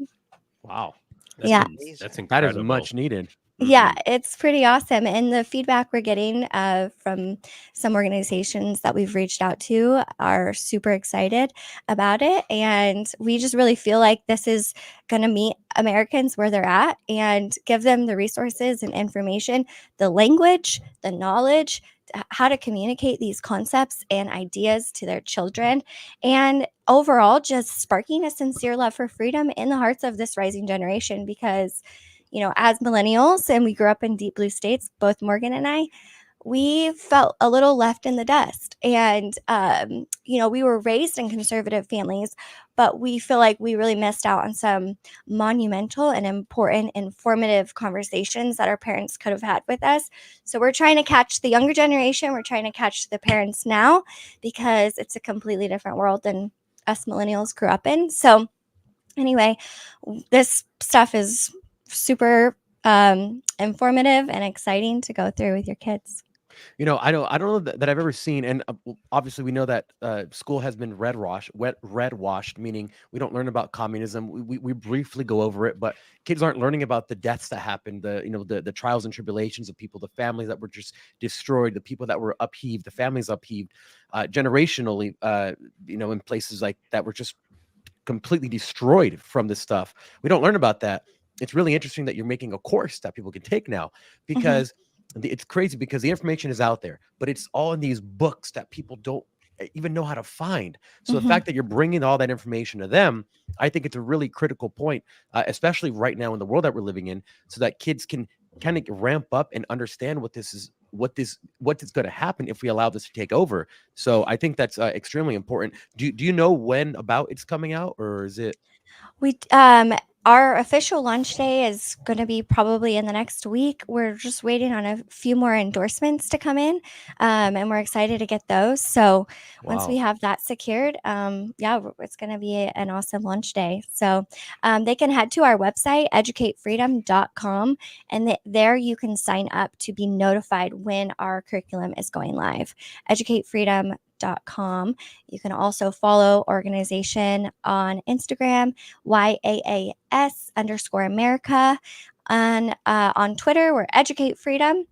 Wow. Yeah. That's That incredible. is much needed. Yeah, it's pretty awesome. And the feedback we're getting from some organizations that we've reached out to are super excited about it. And we just really feel like this is going to meet Americans where they're at and give them the resources and information, the language, the knowledge, how to communicate these concepts and ideas to their children. And overall, just sparking a sincere love for freedom in the hearts of this rising generation because as millennials, and we grew up in deep blue states, both Morgan and I, we felt a little left in the dust. And, we were raised in conservative families, but we feel like we really missed out on some monumental and important, informative conversations that our parents could have had with us. So we're trying to catch the younger generation. We're trying to catch the parents now because it's a completely different world than us millennials grew up in. So anyway, this stuff is super informative and exciting to go through with your kids. I don't know that I've ever seen, and obviously we know that school has been red washed, meaning we don't learn about communism. We briefly go over it, but kids aren't learning about the deaths that happened, the trials and tribulations of people, the families that were just destroyed, the people that were upheaved, the families upheaved, generationally, in places like that were just completely destroyed from this stuff. We don't learn about that. It's really interesting that you're making a course that people can take now because it's crazy because the information is out there, but it's all in these books that people don't even know how to find. So the fact that you're bringing all that information to them, I think it's a really critical point, especially right now in the world that we're living in, so that kids can kind of ramp up and understand what is going to happen if we allow this to take over. So I think that's extremely important. Do you know when about it's coming out, or is it? We our official launch day is going to be probably in the next week. We're just waiting on a few more endorsements to come in, and we're excited to get those. So once we have that secured, it's going to be an awesome launch day. So they can head to our website, educatefreedom.com, and there you can sign up to be notified when our curriculum is going live. EducateFreedom.com. You can also follow organization on Instagram, YAAS_America. On Twitter, we're Educate Freedom.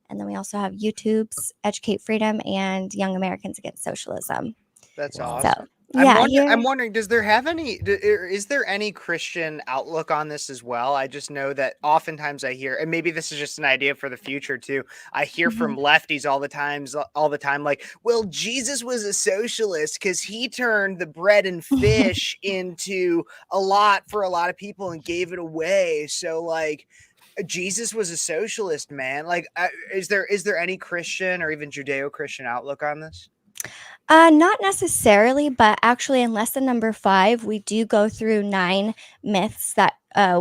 And then we also have YouTube's Educate Freedom and Young Americans Against Socialism. That's awesome. So, I'm wondering, is there any Christian outlook on this as well? I just know that oftentimes I hear, and maybe this is just an idea for the future too, I hear from lefties all the time, like, well, Jesus was a socialist because he turned the bread and fish into a lot for a lot of people and gave it away. So like, Jesus was a socialist, man. Like, is there any Christian or even Judeo-Christian outlook on this? Not necessarily, but actually in lesson number 5, we do go through 9 myths that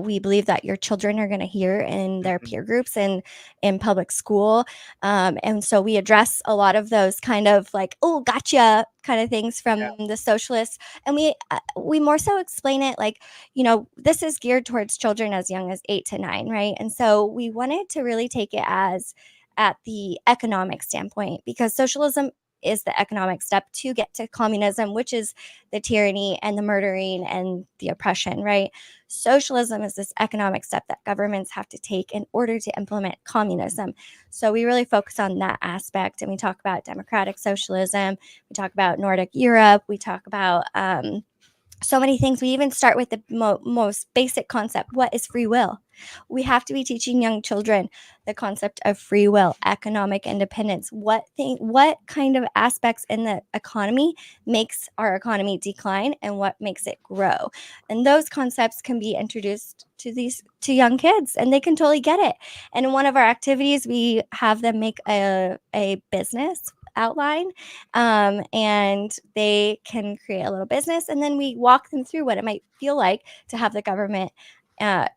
we believe that your children are going to hear in their peer groups and in public school. And so we address a lot of those kind of like, oh, gotcha kind of things from the socialists. And we more so explain it like, this is geared towards children as young as 8 to 9, right? And so we wanted to really take it as at the economic standpoint because socialism is the economic step to get to communism, which is the tyranny and the murdering and the oppression, right? Socialism is this economic step that governments have to take in order to implement communism. So we really focus on that aspect, and we talk about democratic socialism. We talk about Nordic Europe. We talk about so many things. We even start with the most basic concept. What is free will? We have to be teaching young children the concept of free will, economic independence. What kind of aspects in the economy makes our economy decline and what makes it grow? And those concepts can be introduced to young kids and they can totally get it. And in one of our activities, we have them make a business outline and they can create a little business, and then we walk them through what it might feel like to have the government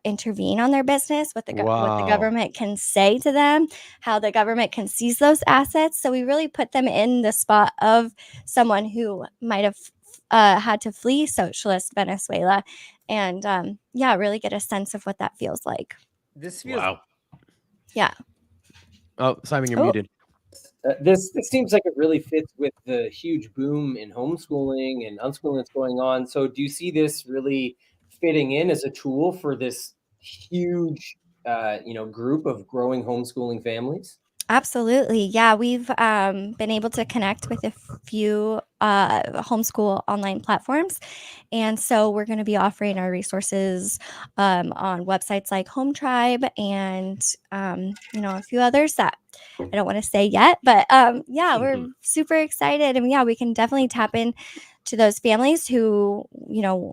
intervene on their business, what the Wow. government can say to them, how the government can seize those assets. So we really put them in the spot of someone who might have had to flee socialist Venezuela, and really get a sense of what that feels like. This feels Wow. Yeah. Oh, Simon, you're Oh. muted. this seems like it really fits with the huge boom in homeschooling and unschooling that's going on. So do you see this really fitting in as a tool for this huge group of growing homeschooling families? Absolutely. Yeah, we've been able to connect with a few homeschool online platforms. And so we're going to be offering our resources on websites like Home Tribe and, a few others that I don't want to say yet. But we're super excited. And we can definitely tap in to those families who,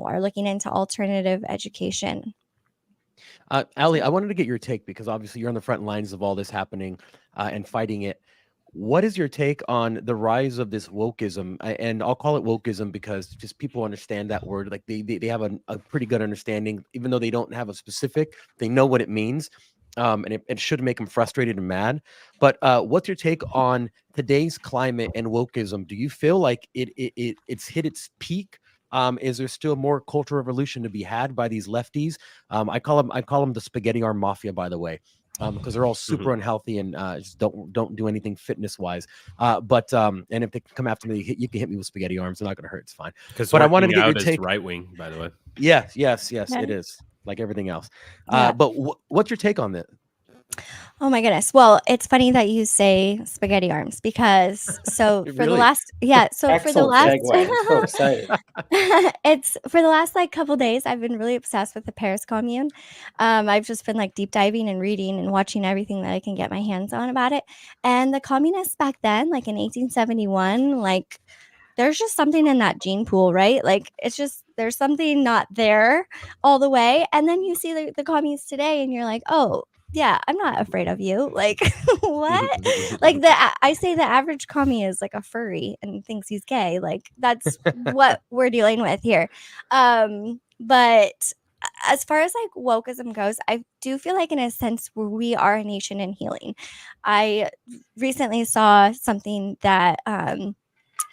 are looking into alternative education. Allie, I wanted to get your take because obviously you're on the front lines of all this happening and fighting it. What is your take on the rise of this wokeism? And I'll call it wokeism because just people understand that word. Like they have a pretty good understanding, even though they don't have a specific, they know what it means. And it should make them frustrated and mad. But what's your take on today's climate and wokeism? Do you feel like it's hit its peak? Is there still more cultural revolution to be had by these lefties? I call them the spaghetti arm mafia, by the way, because they're all super unhealthy and just don't do anything fitness wise. And if they come after me, you can hit me with spaghetti arms. They're not going to hurt. It's fine. But I wanted to get your take. Right wing, by the way. Yes, Okay. it is like everything else. Yeah. But what's your take on that? Oh my goodness. Well, it's funny that you say spaghetti arms because for the last segue. I'm so excited. it's for the last couple days I've been really obsessed with the Paris Commune. I've just been deep diving and reading and watching everything that I can get my hands on about it. And the communists back then, in 1871, there's just something in that gene pool, right? It's just there's something not there all the way. And then you see the communists today and you're like, oh, yeah, I'm not afraid of you. What? I say the average commie is a furry and thinks he's gay. That's what we're dealing with here. But as far as wokeism goes, I do feel in a sense where we are a nation in healing. I recently saw something that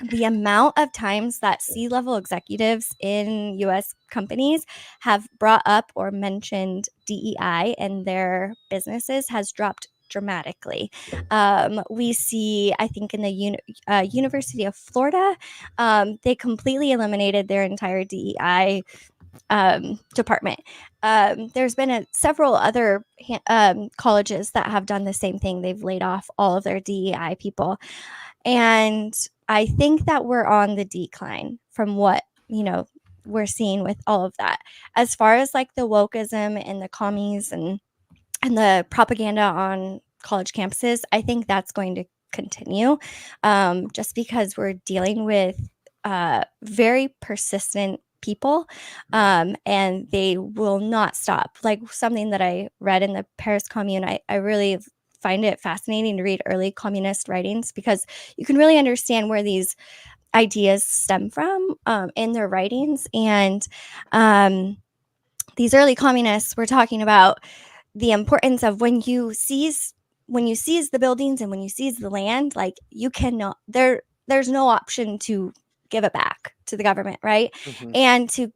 the amount of times that C-level executives in U.S. companies have brought up or mentioned DEI in their businesses has dropped dramatically. We see, I think, in the University of Florida, they completely eliminated their entire DEI department. There's been several other colleges that have done the same thing. They've laid off all of their DEI people. And I think that we're on the decline from what, we're seeing with all of that. As far as the wokeism and the commies and the propaganda on college campuses, I think that's going to continue just because we're dealing with very persistent people and they will not stop. Something that I read in the Paris Commune, I really find it fascinating to read early communist writings because you can really understand where these ideas stem from in their writings. And these early communists were talking about the importance of when you seize the buildings and when you seize the land, you cannot there's no option to give it back to the government, right? And to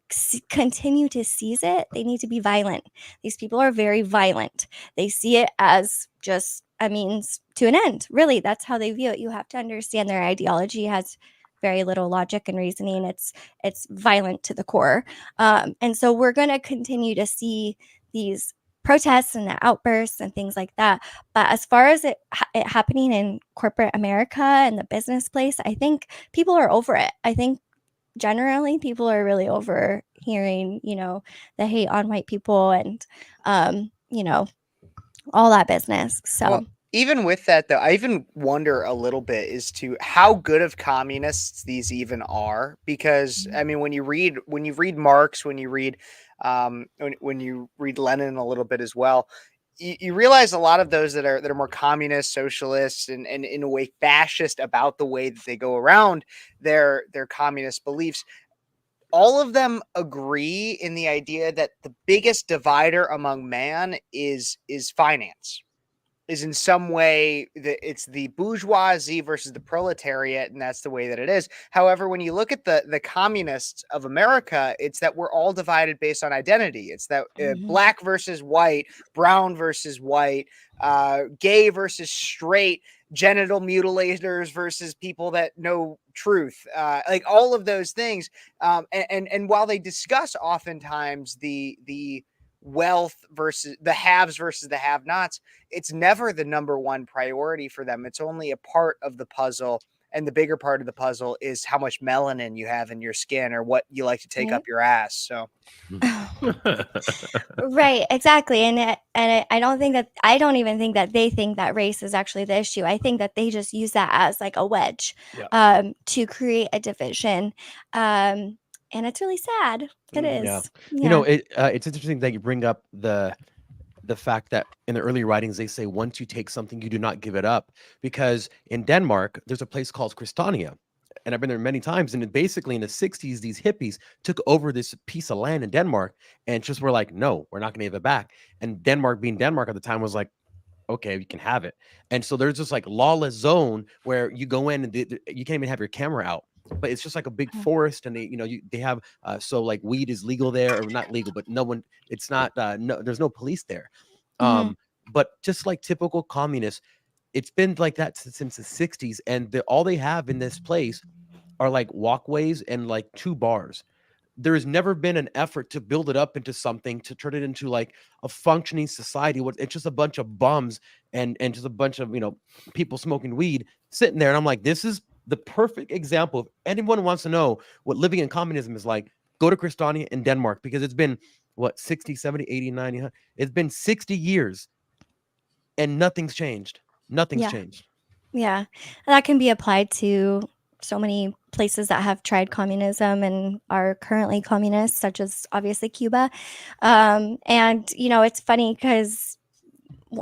continue to seize it, they need to be violent. These people are very violent. They see it as just a means to an end. Really, that's how they view it. You have to understand their ideology has very little logic and reasoning. It's violent to the core. And so we're going to continue to see these protests and the outbursts and things like that. But as far as it happening in corporate America and the business place, I think people are over it. I think generally people are really over hearing, the hate on white people and, all that business. So. Well, even with that, though, I even wonder a little bit as to how good of communists these even are. Because I mean, when you read Marx, when you read Lenin a little bit as well, you realize a lot of those that are more communist, socialists, and in a way fascist about the way that they go around their communist beliefs all of them agree in the idea that the biggest divider among man is finance, is in some way that it's the bourgeoisie versus the proletariat, and that's the way that it is. However, when you look at the communists of America, it's that we're all divided based on identity. It's that black versus white, brown versus white, gay versus straight, genital mutilators versus people that know truth, like all of those things. And while they discuss oftentimes the wealth versus the haves versus the have-nots, it's never the number one priority for them. It's only a part of the puzzle, and the bigger part of the puzzle is how much melanin you have in your skin or what you like to take up your ass. So Right, exactly. I don't even think that they think that race is actually the issue. I think that they just use that as like a wedge to create a division. And it's really sad. It is. Yeah. You know, it's interesting that you bring up the fact that in the early writings they say once you take something you do not give it up, because in Denmark there's a place called Christiania, and I've been there many times, and basically in the 60s these hippies took over this piece of land in Denmark and just were like, no, we're not going to give it back. And Denmark, being Denmark at the time, was like, okay, you can have it. And so there's this like lawless zone where you go in and you can't even have your camera out, but it's just like a big forest, and they have so like weed is legal there, or not legal, but it's not no, there's no police there. But just like typical communists, it's been like that since the 60s, and all they have in this place are like walkways and like 2 bars. There has never been an effort to build it up into something, to turn it into like a functioning society. It's just a bunch of bums and just a bunch of people smoking weed sitting there. And I'm like, this is the perfect example. If anyone wants to know what living in communism is like, go to Christiania in Denmark, because it's been 60, 70, 80, 90, 100. It's been 60 years and nothing's changed. Nothing's changed. Yeah, that can be applied to so many places that have tried communism and are currently communist, such as obviously Cuba. And it's funny because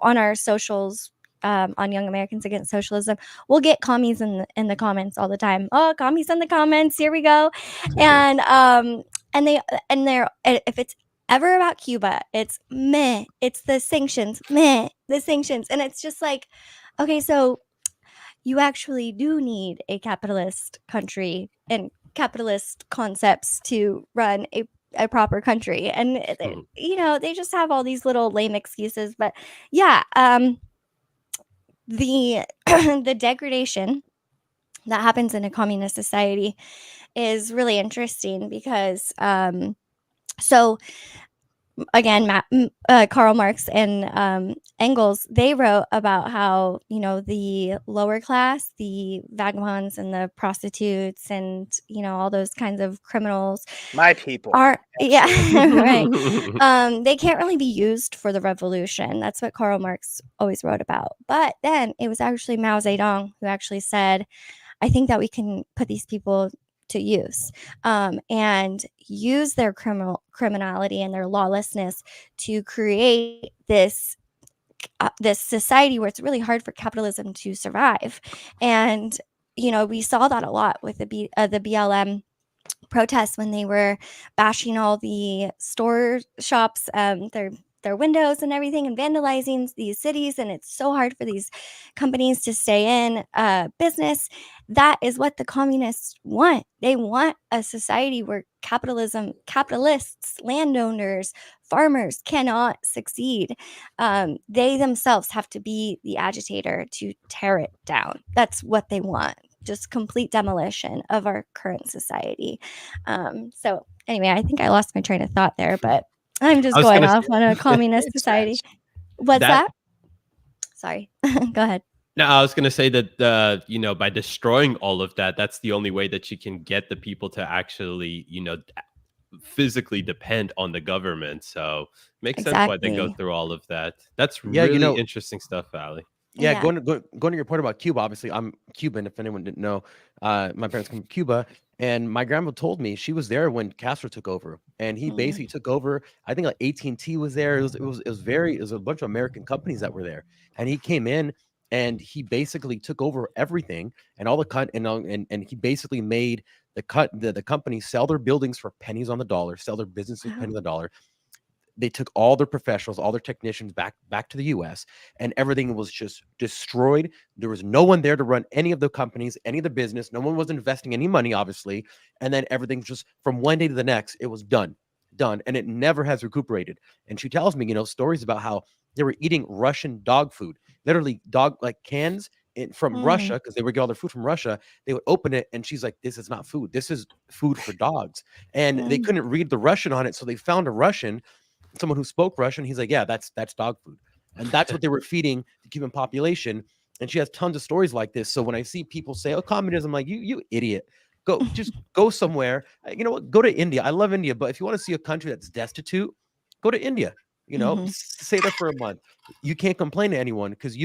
on our socials, on Young Americans Against Socialism, we'll get commies in the comments all the time. Oh, commies in the comments, here we go. And they're if it's ever about Cuba, it's meh. It's the sanctions, meh. The sanctions, and it's just like, okay, so you actually do need a capitalist country and capitalist concepts to run a proper country. And they just have all these little lame excuses. But yeah, the the degradation that happens in a communist society is really interesting, because so again, Karl Marx and Engels, they wrote about how the lower class, the vagabonds and the prostitutes, and all those kinds of criminals, my people are right. They can't really be used for the revolution. That's what Karl Marx always wrote about. But then it was actually Mao Zedong who actually said, I think that we can put these people to use, and use their criminality and their lawlessness to create this society where it's really hard for capitalism to survive. And we saw that a lot with the BLM protests, when they were bashing all the store shops, their windows and everything, and vandalizing these cities. And it's so hard for these companies to stay in business. That is what the communists want. They want a society where capitalists, landowners, farmers cannot succeed. They themselves have to be the agitator to tear it down. That's what they want. Just complete demolition of our current society. So anyway, I think I lost my train of thought there, but I'm just going off on a communist society. What's that? Sorry. Go ahead. No, I was going to say that, by destroying all of that, that's the only way that you can get the people to actually, physically depend on the government. So makes sense why they go through all of that. That's really interesting stuff, Ali. Yeah, going to your point about Cuba, obviously I'm Cuban, if anyone didn't know. My parents come from Cuba, and my grandma told me she was there when Castro took over, and he basically took over. I think like AT&T was there. It was a bunch of American companies that were there, and he came in and he basically took over everything and all the and he basically made the companies sell their buildings for pennies on the dollar, sell their businesses pennies on the dollar. They took all their professionals, all their technicians back to the US, and everything was just destroyed. There was no one there to run any of the companies, any of the business. No one was investing any money, obviously. And then everything just from one day to the next, it was done. And it never has recuperated. And she tells me, stories about how they were eating Russian dog food, literally dog like cans from Russia, because they would get all their food from Russia. They would open it, and she's like, "This is not food. This is food for dogs." And they couldn't read the Russian on it, so they found a Russian, someone who spoke Russian. He's like, "Yeah, that's dog food," and that's what they were feeding to keep in population. And she has tons of stories like this. So when I see people say, "Oh, communism," like you idiot. Just go somewhere. You know what? Go to India. I love India, but if you want to see a country that's destitute, go to India. Stay there for a month. You can't complain to anyone because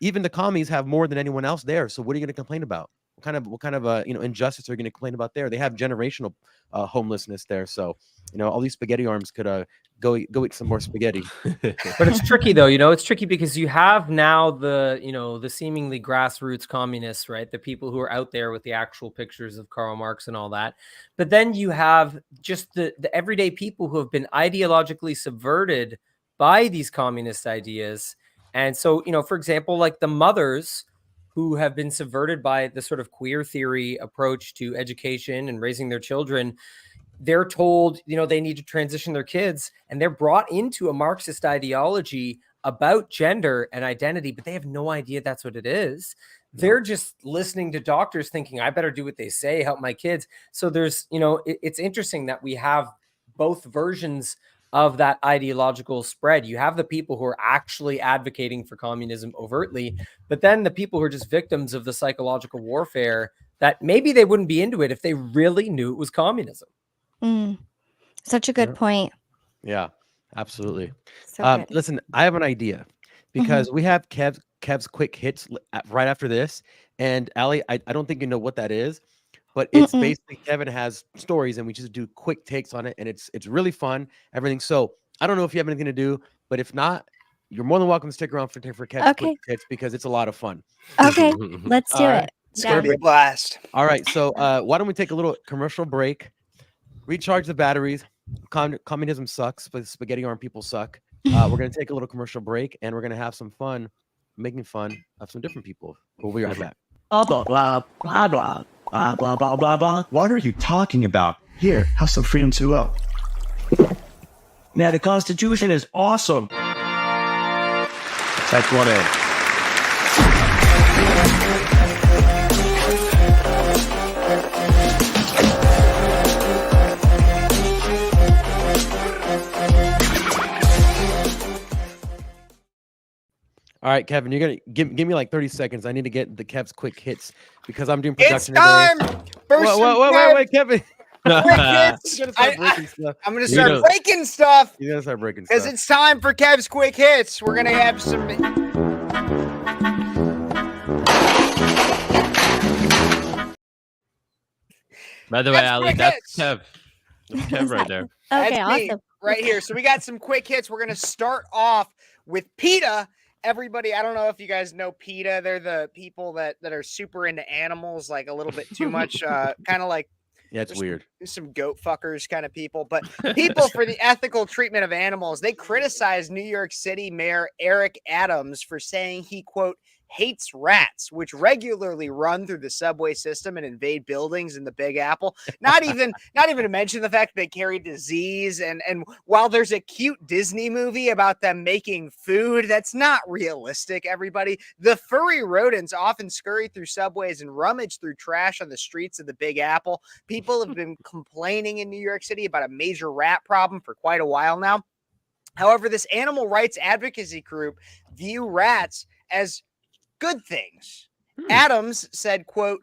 even the commies have more than anyone else there. So what are you going to complain about? What kind of injustice are you going to complain about there? They have generational homelessness there. So all these spaghetti arms could go eat some more spaghetti. But it's tricky though. It's tricky because you have now the seemingly grassroots communists, right? The people who are out there with the actual pictures of Karl Marx and all that. But then you have just the everyday people who have been ideologically subverted by these communist ideas. And so, for example, like the mothers who have been subverted by the sort of queer theory approach to education and raising their children, they're told, they need to transition their kids, and they're brought into a Marxist ideology about gender and identity, but they have no idea that's what it is. They're just listening to doctors thinking, I better do what they say, help my kids. So there's, it's interesting that we have both versions of that ideological spread. You have the people who are actually advocating for communism overtly, but then the people who are just victims of the psychological warfare that maybe they wouldn't be into it if they really knew it was communism. Such a good point. Yeah, absolutely. So good. Listen, I have an idea because we have Kev's quick hits right after this. And Allie, I don't think you know what that is, but it's basically Kevin has stories and we just do quick takes on it. And it's really fun, everything. So I don't know if you have anything to do, but if not, you're more than welcome to stick around for Kev's quick hits because it's a lot of fun. Okay, let's do it. It's going to be a blast. All right. So why don't we take a little commercial break, recharge the batteries. Communism sucks, but spaghetti arm people suck. We're going to take a little commercial break and we're going to have some fun, making fun of some different people. We'll be right back. Blah, blah, blah, blah, blah, blah, blah, blah, blah, blah. What are you talking about? Here, have some freedom to go. Man, the Constitution is awesome. That's what it is. All right, Kevin, you're gonna give me like 30 seconds. I need to get the Kev's quick hits because I'm doing production It's time. today. Wait, Kevin. Quick hits. I'm going to start breaking stuff. You gotta start breaking because stuff. it's time for Kev's quick hits. We're going to have some. By the way, That's Ali, quick that's hits. Kev. That's Kev right there. Okay, That's me awesome. right here. So we got some quick hits. We're going to start off with PETA. Everybody, I don't know if you guys know PETA. They're the people that are super into animals, like a little bit too much, kind of like Yeah, it's weird. some goat fuckers kind of people. But people for the ethical treatment of animals, they criticized New York City Mayor Eric Adams for saying he, quote, hates rats, which regularly run through the subway system and invade buildings in the Big Apple. Not even to mention the fact that they carry disease. And while there's a cute Disney movie about them making food, that's not realistic, everybody. The furry rodents often scurry through subways and rummage through trash on the streets of the Big Apple. People have been complaining in New York City about a major rat problem for quite a while now. However, this animal rights advocacy group view rats as good things. Adams said, quote,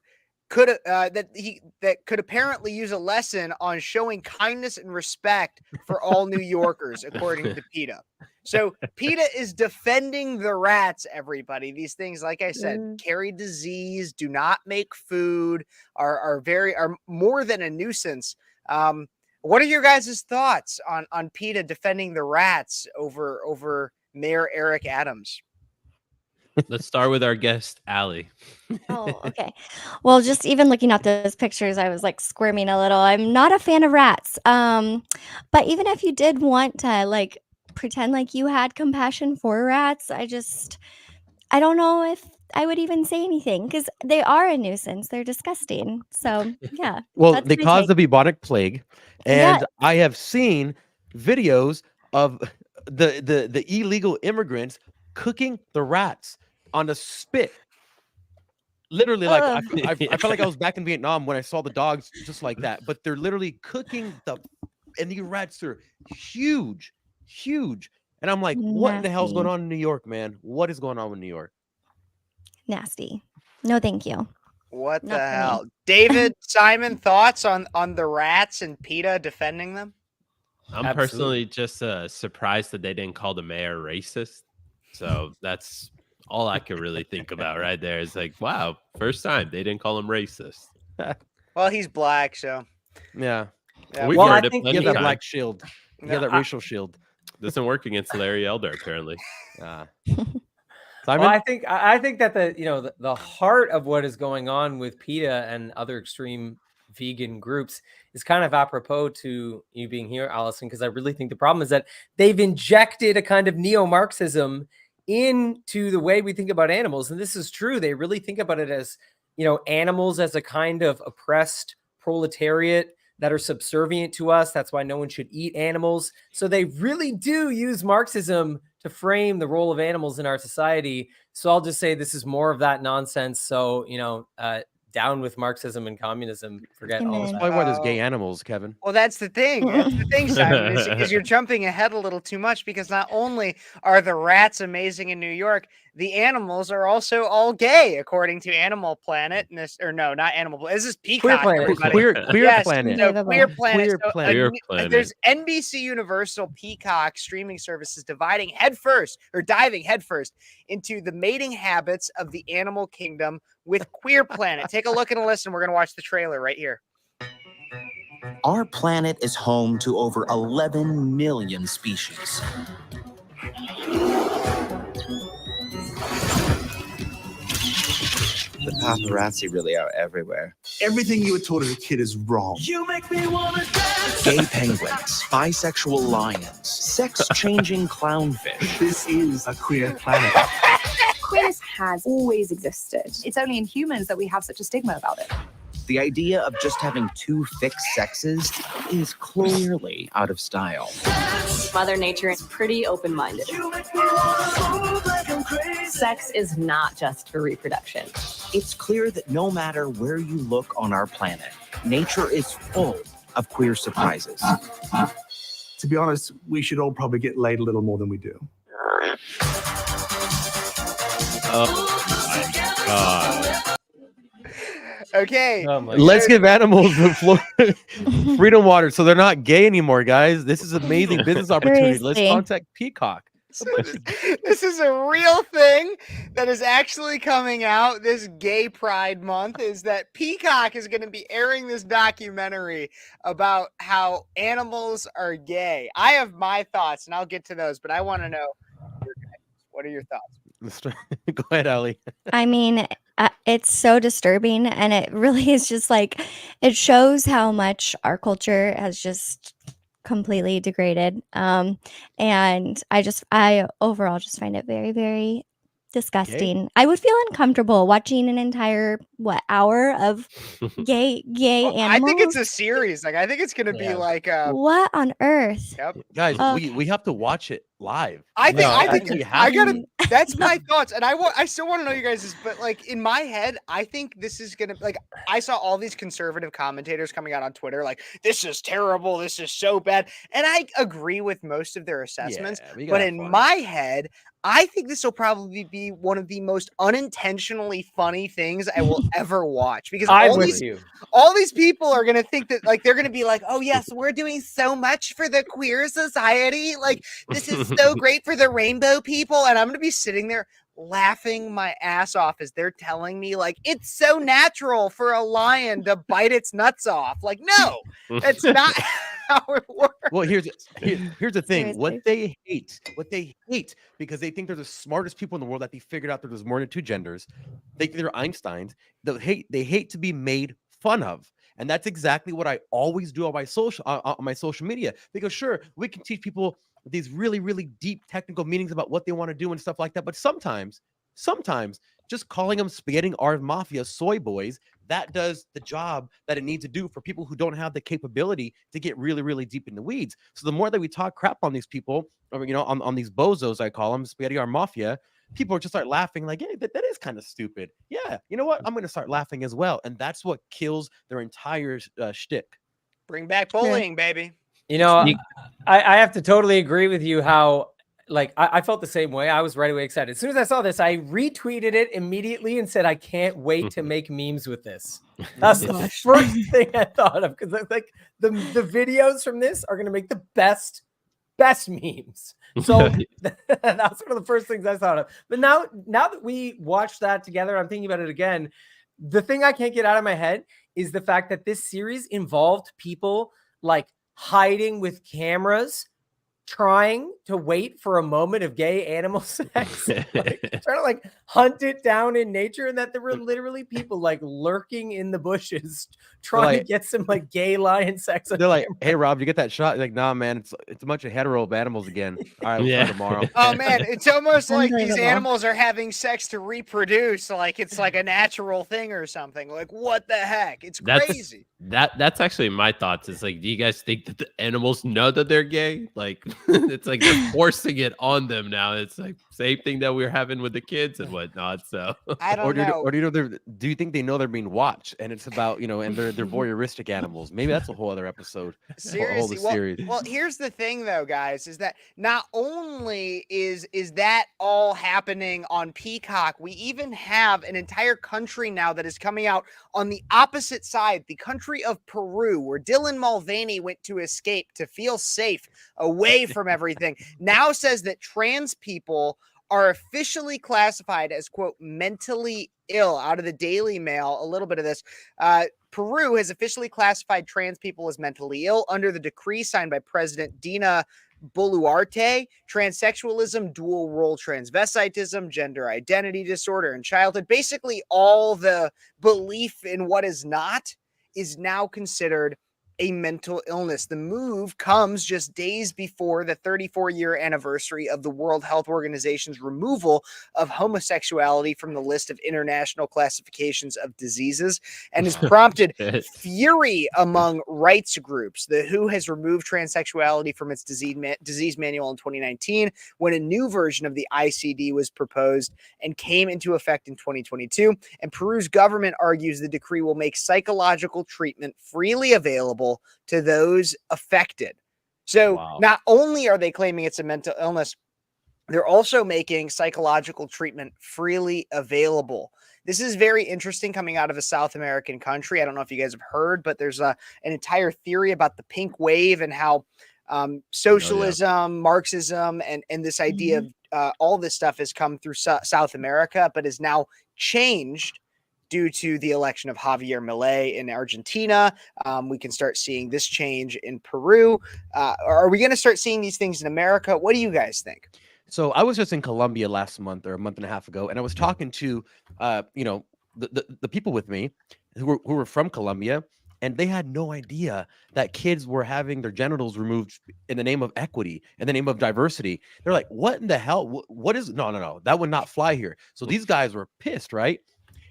that could apparently use a lesson on showing kindness and respect for all New Yorkers, according to PETA. So PETA is defending the rats, everybody. These things, like I said, carry disease, do not make food, are more than a nuisance. What are your guys' thoughts on PETA defending the rats over Mayor Eric Adams? Let's start with our guest, Allie. Oh, okay. Well, just even looking at those pictures, I was like squirming a little. I'm not a fan of rats. But even if you did want to like pretend like you had compassion for rats, I don't know if I would even say anything because they are a nuisance. They're disgusting. So yeah, Well, that's they my caused take. the bubonic plague, Yeah. and I have seen videos of the illegal immigrants cooking the rats on the spit. Literally, like Ugh. I felt like I was back in Vietnam when I saw the dogs just like that. But they're literally cooking and the rats are huge, huge. And I'm like, what in the hell's going Nasty. on in New York, man? What is going on with New York? Nasty. No, thank you. What the Not for me. hell? David, Simon, thoughts on the rats and PETA defending them? I'm Absolutely. personally just surprised that they didn't call the mayor racist. So that's all I could really think about right there. Is like, wow, first time they didn't call him racist. Well, he's black, so Yeah, yeah, We've Well, I heard it think he plenty has of that times. black shield. He has that I- racial shield. Doesn't work against Larry Elder, apparently. Simon, Well, I think that the heart of what is going on with PETA and other extreme vegan groups is kind of apropos to you being here, Allison, because I really think the problem is that they've injected a kind of neo-Marxism into the way we think about animals. And this is true. They really think about it as, animals as a kind of oppressed proletariat that are subservient to us. That's why no one should eat animals. So they really do use Marxism to frame the role of animals in our society. So I'll just say this is more of that nonsense. So, down with Marxism and communism. Forget all Amen. of that's that. probably why there's gay animals, Kevin. well, that's the thing. That's the thing, Simon, is you're jumping ahead a little too much because not only are the rats amazing in New York, the animals are also all gay, according to Animal Planet. And no, not Animal. This is Peacock. Planet. Everybody. Queer Yes, planet. so Unbelievable. Queer Planet. Queer So, Planet. Queer Planet. There's NBC Universal Peacock streaming services diving headfirst into the mating habits of the animal kingdom with Queer Planet. Take a look and a listen. We're going to watch the trailer right here. Our planet is home to over 11 million species. The paparazzi really are everywhere. Everything you were taught as a kid is wrong. You make me wanna dance. Gay penguins, bisexual lions, sex-changing clownfish. This is a queer planet. Queerness has always existed. It's only in humans that we have such a stigma about it. The idea of just having two fixed sexes is clearly out of style. Mother Nature is pretty open-minded. Sex is not just for reproduction. It's clear that no matter where you look on our planet, nature is full of queer surprises. To be honest, we should all probably get laid a little more than we do. Oh my God. Okay. Oh my Let's give animals the freedom water so they're not gay anymore, guys. This is amazing business opportunity. Let's Seriously. contact Peacock. So this is a real thing that is actually coming out this Gay Pride Month, is that Peacock is going to be airing this documentary about how animals are gay. I have my thoughts, and I'll get to those, but I want to know, what are your thoughts? Go ahead, Ali. I mean, it's so disturbing, and it really is just like it shows how much our culture has just completely degraded. And I overall just find it very, very disgusting. I would feel uncomfortable watching an entire hour of gay Well, animals. I think it's a series. Like, I think it's going to be Yeah. like What on earth? Yep. Guys, Okay. we have to watch it live. I think No, I I think think we I have gotta. That's my thoughts, and I still want to know you guys'. But like in my head, I think this is gonna like. I saw all these conservative commentators coming out on Twitter like, "This is terrible. This is so bad," and I agree with most of their assessments. we gotta But have in fun. my head, I think this will probably be one of the most unintentionally funny things I will ever watch because I'm all with these you. all these people are gonna think that like they're gonna be like, oh yes, we're doing so much for the queer society. Like this is so great for the rainbow people, and I'm gonna be sitting there laughing my ass off as they're telling me like it's so natural for a lion to bite its nuts off. Like no, it's not. how it works. Well, here's the thing. What Seriously. they hate, because they think they're the smartest people in the world, that they figured out that there's more than two genders. They think they're Einsteins. They hate to be made fun of. And that's exactly what I always do on my social media. Because sure, we can teach people these really, really deep technical meanings about what they want to do and stuff like that. But sometimes just calling them spaghetti art mafia soy boys, that does the job that it needs to do for people who don't have the capability to get really, really deep in the weeds. So the more that we talk crap on these people, or, on these bozos, I call them spaghetti art mafia, people just start laughing like, hey, that is kind of stupid. Yeah, you know what? I'm going to start laughing as well. And that's what kills their entire shtick. Bring back bullying, baby. I have to totally agree with you how, like, I felt the same way. I was right away excited. As soon as I saw this, I retweeted it immediately and said, I can't wait to make memes with this. That's the first thing I thought of, because like the videos from this are going to make the best memes. So that's one of the first things I thought of. But now that we watched that together, I'm thinking about it again. The thing I can't get out of my head is the fact that this series involved people like hiding with cameras, trying to wait for a moment of gay animal sex, trying to like hunt it down in nature, and that there were literally people like lurking in the bushes trying to get some like gay lion sex. They're like, hey Rob, you get that shot? Like, nah, man, it's a bunch of hetero animals again. All right, we'll try tomorrow. Oh man, it's almost like these animals are having sex to reproduce, like it's like a natural thing or something. Like, what the heck? It's crazy. That's actually my thoughts. It's like, do you guys think that the animals know that they're gay? Like, it's like they're forcing it on them now. It's like same thing that we're having with the kids and whatnot. So I don't know. Or do you think they know they're being watched, and it's about and they're voyeuristic animals? Maybe that's a whole other episode. Seriously, series. Well, here's the thing though, guys, is that not only is that all happening on Peacock, we even have an entire country now that is coming out on the opposite side, the country of Peru, where Dylan Mulvaney went to escape to feel safe away from everything, now says that trans people are officially classified as, quote, mentally ill. Out of the Daily Mail, a little bit of this. Peru has officially classified trans people as mentally ill under the decree signed by President Dina Boluarte. Transsexualism, dual role transvestitism, gender identity disorder in childhood, basically all the belief in what is not, is now considered a mental illness. The move comes just days before the 34-year anniversary of the World Health Organization's removal of homosexuality from the list of international classifications of diseases, and has prompted fury among rights groups. The WHO has removed transsexuality from its disease manual in 2019, when a new version of the ICD was proposed and came into effect in 2022. And Peru's government argues the decree will make psychological treatment freely available to those affected. So not only are they claiming it's a mental illness, they're also making psychological treatment freely available. This is very interesting coming out of a South American country. I don't know if you guys have heard, but there's an entire theory about the pink wave and how socialism, Marxism, and this idea of all this stuff has come through South America, but is now changed due to the election of Javier Milei in Argentina. We can start seeing this change in Peru. Are we going to start seeing these things in America? What do you guys think? So I was just in Colombia last month or a month and a half ago, and I was talking to, the people with me who were from Colombia, and they had no idea that kids were having their genitals removed in the name of equity, in the name of diversity. They're like, what in the hell? What is, no, that would not fly here. So these guys were pissed, right?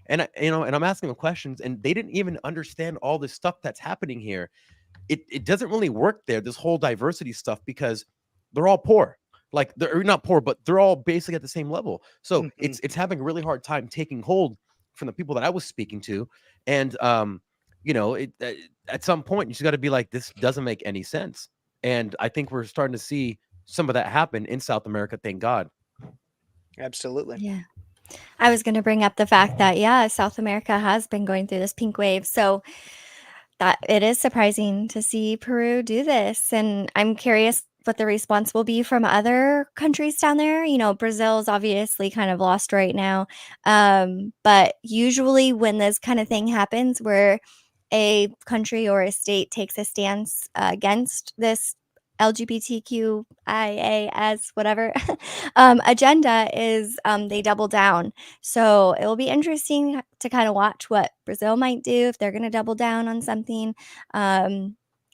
And and I'm asking them questions, and they didn't even understand all this stuff that's happening here. It doesn't really work there, this whole diversity stuff, because they're all poor. Like, they're not poor, but they're all basically at the same level. So it's having a really hard time taking hold from the people that I was speaking to. And at some point you just got to be like, this doesn't make any sense. And I think we're starting to see some of that happen in South America. Thank God. Absolutely. Yeah. I was going to bring up the fact that, South America has been going through this pink wave. So that it is surprising to see Peru do this. And I'm curious what the response will be from other countries down there. Brazil's obviously kind of lost right now. But usually when this kind of thing happens, where a country or a state takes a stance against this LGBTQIAS whatever agenda, is they double down. So it will be interesting to kind of watch what Brazil might do if they're going to double down on something.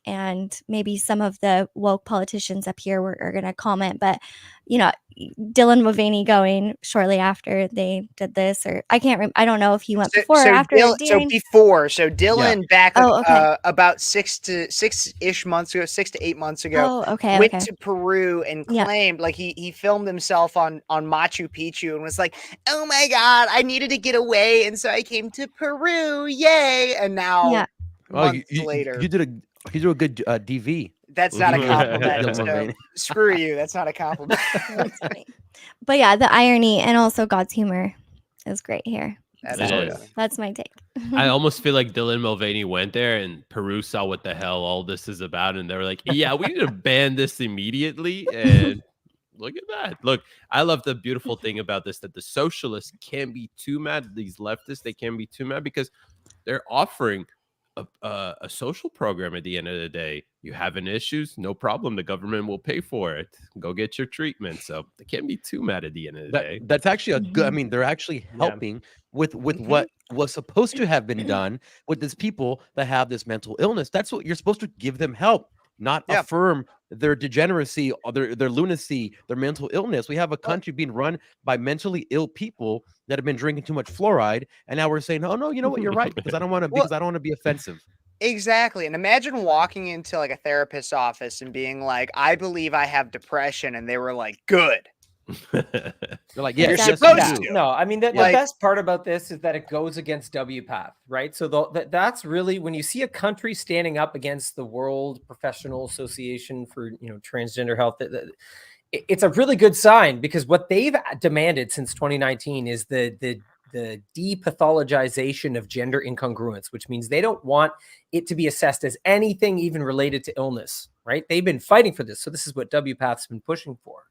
And maybe some of the woke politicians up here are going to comment, but Dylan Mulvaney going shortly after they did this, or I don't know if he went before or after or during. So Dylan back about 6 to 8 months ago, went to Peru and claimed like he filmed himself on Machu Picchu and was like, oh my God, I needed to get away. And so I came to Peru. Yay. And now months later. You did a good DV. That's not a compliment. So screw you. That's not a compliment. That's funny. But yeah, the irony and also God's humor is great here. That's my take. I almost feel like Dylan Mulvaney went there and Peru saw what the hell all this is about. And they were like, yeah, we need to ban this immediately. And look at that. Look, I love the beautiful thing about this, that the socialists can't be too mad. These leftists, they can't be too mad because they're offering a social program at the end of the day. You having issues, no problem, the government will pay for it. Go get your treatment. So they can't be too mad at the end of the day. That's actually a good, I mean, they're actually helping with what was supposed to have been done with these people that have this mental illness. That's what you're supposed to give them help, not affirm their degeneracy or their lunacy, their mental illness. We have a country being run by mentally ill people that have been drinking too much fluoride, and now we're saying, oh no, you know what, you're right, because I don't want to be offensive. Exactly. And imagine walking into like a therapist's office and being like, I believe I have depression, and they were like, good. They're like, yeah, you're supposed to. No, I mean, the best part about this is that it goes against WPATH, right? So that's really, when you see a country standing up against the World Professional Association for transgender health, it's a really good sign, because what they've demanded since 2019 is the depathologization of gender incongruence, which means they don't want it to be assessed as anything even related to illness, right? They've been fighting for this. So this is what WPATH's been pushing for.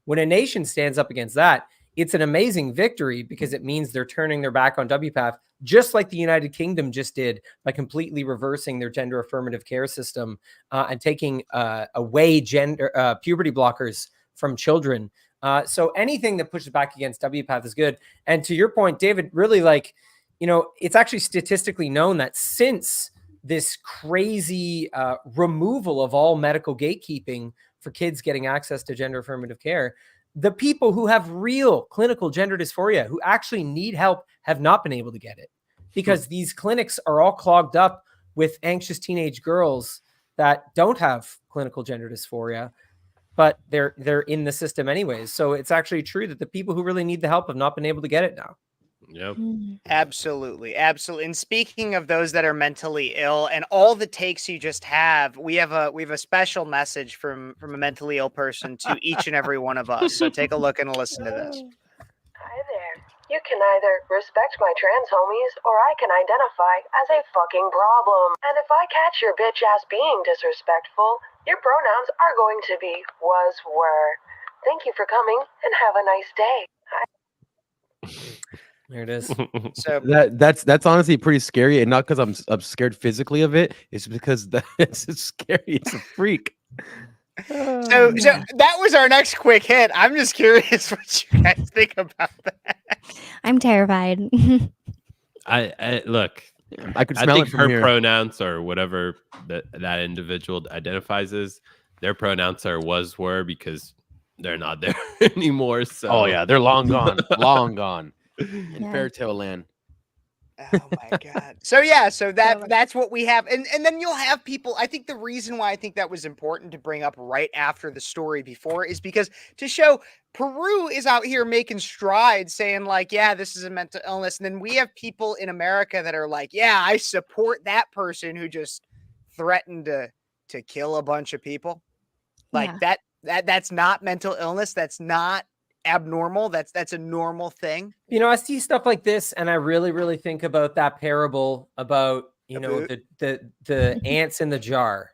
When a nation stands up against that, it's an amazing victory, because it means they're turning their back on WPATH, just like the United Kingdom just did by completely reversing their gender affirmative care system and taking away puberty blockers from children. So anything that pushes back against WPATH is good. And to your point, David, really, it's actually statistically known that since this crazy removal of all medical gatekeeping for kids getting access to gender affirmative care, the people who have real clinical gender dysphoria, who actually need help, have not been able to get it, because these clinics are all clogged up with anxious teenage girls that don't have clinical gender dysphoria, but they're in the system anyways. So it's actually true that the people who really need the help have not been able to get it now. Yep. Absolutely. And speaking of those that are mentally ill and all the takes you just have, we have a special message from a mentally ill person to each and every one of us. So take a look and listen to this. Hi there. You can either respect my trans homies, or I can identify as a fucking problem. And if I catch your bitch ass being disrespectful, your pronouns are going to be was, were. Thank you for coming, and have a nice day. There it is. So that's honestly pretty scary, and not because I'm scared physically of it. It's because it's scary. It's a freak. So that was our next quick hit. I'm just curious what you guys think about that. I'm terrified. I look. I could smell think it from her here. pronouns, or whatever that individual identifies as, their pronouns are was, were, because they're not there anymore. So oh yeah, they're long gone, long gone in fairy tale land. Oh my God. So that's what we have. And then you'll have people. I think the reason why I think that was important to bring up right after the story before is because to show Peru is out here making strides, saying like, yeah, this is a mental illness. And then we have people in America that are like, yeah, I support that person who just threatened to kill a bunch of people. Like that's not mental illness. That's not abnormal. That's a normal thing. I see stuff like this, and I really, really think about that parable about the ants in the jar.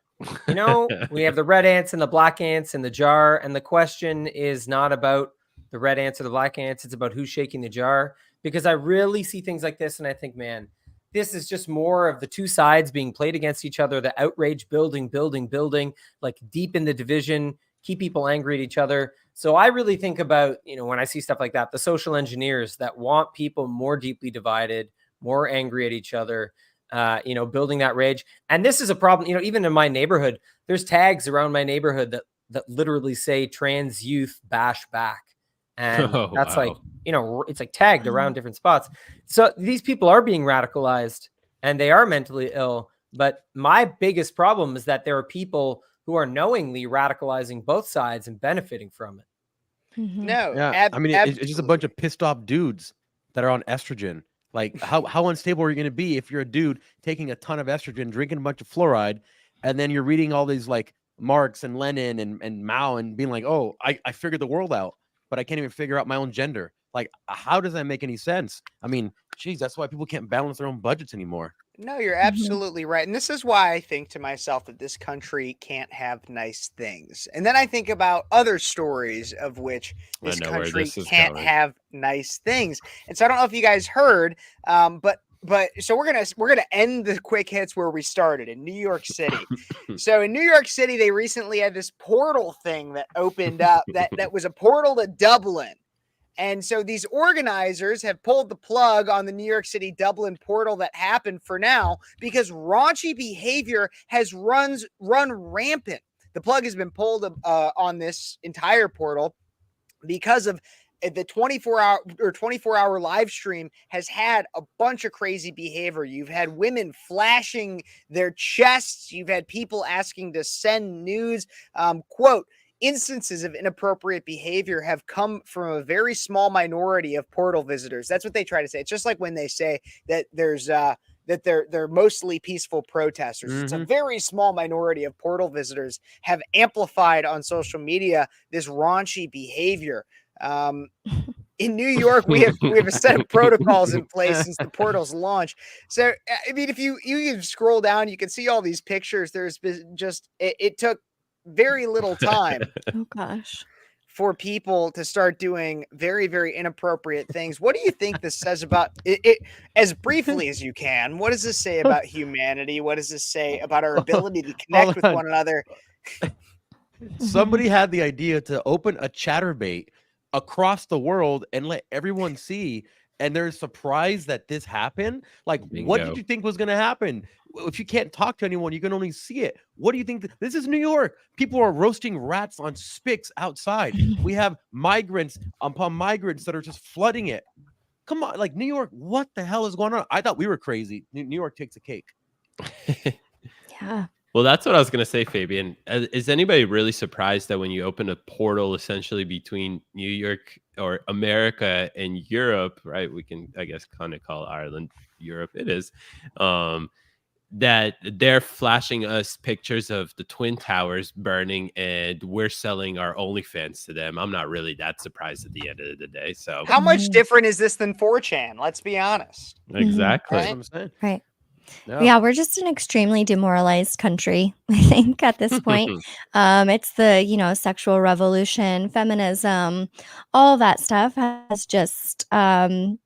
We have the red ants and the black ants in the jar, and the question is not about the red ants or the black ants. It's about who's shaking the jar, because I really see things like this, and I think, man, this is just more of the two sides being played against each other, the outrage building, like deep in the division, keep people angry at each other. So I really think about, when I see stuff like that, the social engineers that want people more deeply divided, more angry at each other, building that rage. And this is a problem, even in my neighborhood, there's tags around my neighborhood that literally say trans youth bash back. And that's wow. like, it's like tagged around different spots. So these people are being radicalized and they are mentally ill. But my biggest problem is that there are people who are knowingly radicalizing both sides and benefiting from it. No, Yeah, I mean, it's just a bunch of pissed off dudes that are on estrogen. Like, how unstable are you going to be if you're a dude taking a ton of estrogen, drinking a bunch of fluoride, and then you're reading all these like Marx and Lenin and Mao and being like, oh, I figured the world out, but I can't even figure out my own gender. Like, how does that make any sense? I mean, geez, that's why people can't balance their own budgets anymore. No, you're absolutely right. And this is why I think to myself that this country can't have nice things. And then I think about other stories of which this country can't have nice things. And so I don't know if you guys heard, but so we're gonna end the quick hits where we started in New York City. So in New York City, they recently had this portal thing that opened up that was a portal to Dublin. And so these organizers have pulled the plug on the New York City Dublin portal that happened for now because raunchy behavior has run rampant. The plug has been pulled on this entire portal because of the 24-hour live stream has had a bunch of crazy behavior. You've had women flashing their chests. You've had people asking to send nudes. Quote, instances of inappropriate behavior have come from a very small minority of portal visitors. That's what they try to say. It's just like when they say that there's that they're mostly peaceful protesters. It's a very small minority of portal visitors have amplified on social media this raunchy behavior. In New York, we have a set of protocols in place since the portal's launch. So, I mean, if you scroll down, you can see all these pictures. There's been just it took very little time for people to start doing very, very inappropriate things. What do you think this says about it as briefly as you can? What does this say about humanity? What does this say about our ability to connect with one another? Somebody had the idea to open a chatterbait across the world and let everyone see, and they're surprised that this happened. Like, what did you think was going to happen? If you can't talk to anyone, you can only see it. What do you think? This is New York. People are roasting rats on spicks outside. We have migrants upon migrants that are just flooding it. Come on, like New York, what the hell is going on? I thought we were crazy. New York takes a cake. Yeah. Well, that's what I was going to say, Fabian. Is anybody really surprised that when you open a portal essentially between New York or America and Europe, right? We can, I guess, kind of call Ireland Europe. It is. That they're flashing us pictures of the Twin Towers burning and we're selling our OnlyFans to them. I'm not really that surprised at the end of the day. So how much different is this than 4chan? Let's be honest. Exactly. Right? That's what I'm saying. Right. Yeah. Yeah, we're just an extremely demoralized country, I think, at this point. It's the, sexual revolution, feminism, all that stuff has just, kind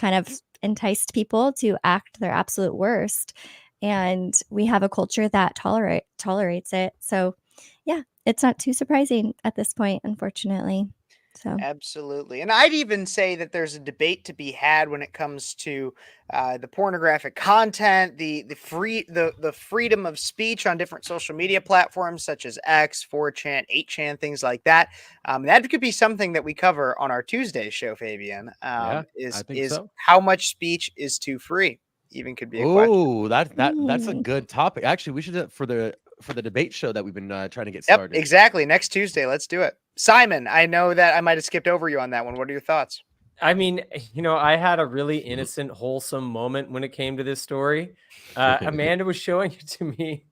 of enticed people to act their absolute worst. And we have a culture that tolerates it. So, yeah, it's not too surprising at this point, unfortunately. So absolutely. And I'd even say that there's a debate to be had when it comes to the pornographic content, the freedom of speech on different social media platforms such as X, 4chan, 8chan, things like that. That could be something that we cover on our Tuesday show, Fabian. Is how much speech is too free? Even could be a question. Oh, that's a good topic. Actually, we should do it for the debate show that we've been trying to get started. Exactly. Next Tuesday, let's do it. Simon, I know that I might have skipped over you on that one. What are your thoughts? I mean, I had a really innocent, wholesome moment when it came to this story. Amanda was showing it to me,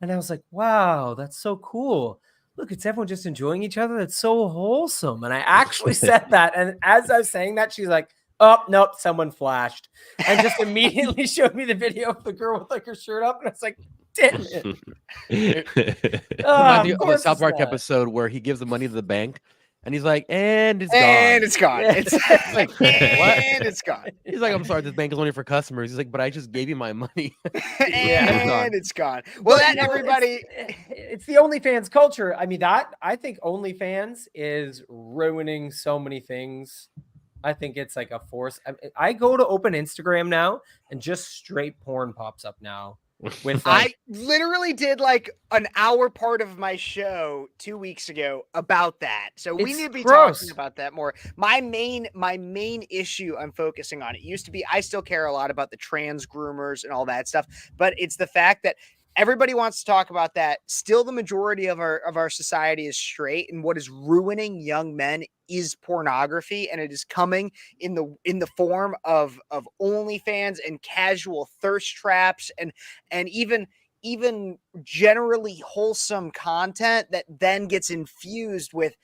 and I was like, wow, that's so cool. Look, it's everyone just enjoying each other. That's so wholesome. And I actually said that. And as I was saying that, she's like, oh, nope, someone flashed. And just immediately showed me the video of the girl with like her shirt up. And I was like, damn it. Reminds me of a South Park episode where he gives the money to the bank And he's like, and it's And gone. it's gone. Yeah. It's like, what? and it's gone. He's like, I'm sorry, this bank is only for customers. He's like, but I just gave you my money. And it's gone. Well, But, that you know, everybody. it's the OnlyFans culture. I mean, I think OnlyFans is ruining so many things. I think it's like a force. I go to open Instagram now and just straight porn pops up now. With I literally did like an hour part of my show 2 weeks ago about that. So we It's need to be gross. talking about that more. My main issue I'm focusing on, it used to be, I still care a lot about the trans groomers and all that stuff, but it's the fact that everybody wants to talk about that. Still, the majority of our society is straight, and what is ruining young men is pornography, and it is coming in the form of OnlyFans and casual thirst traps and even generally wholesome content that then gets infused with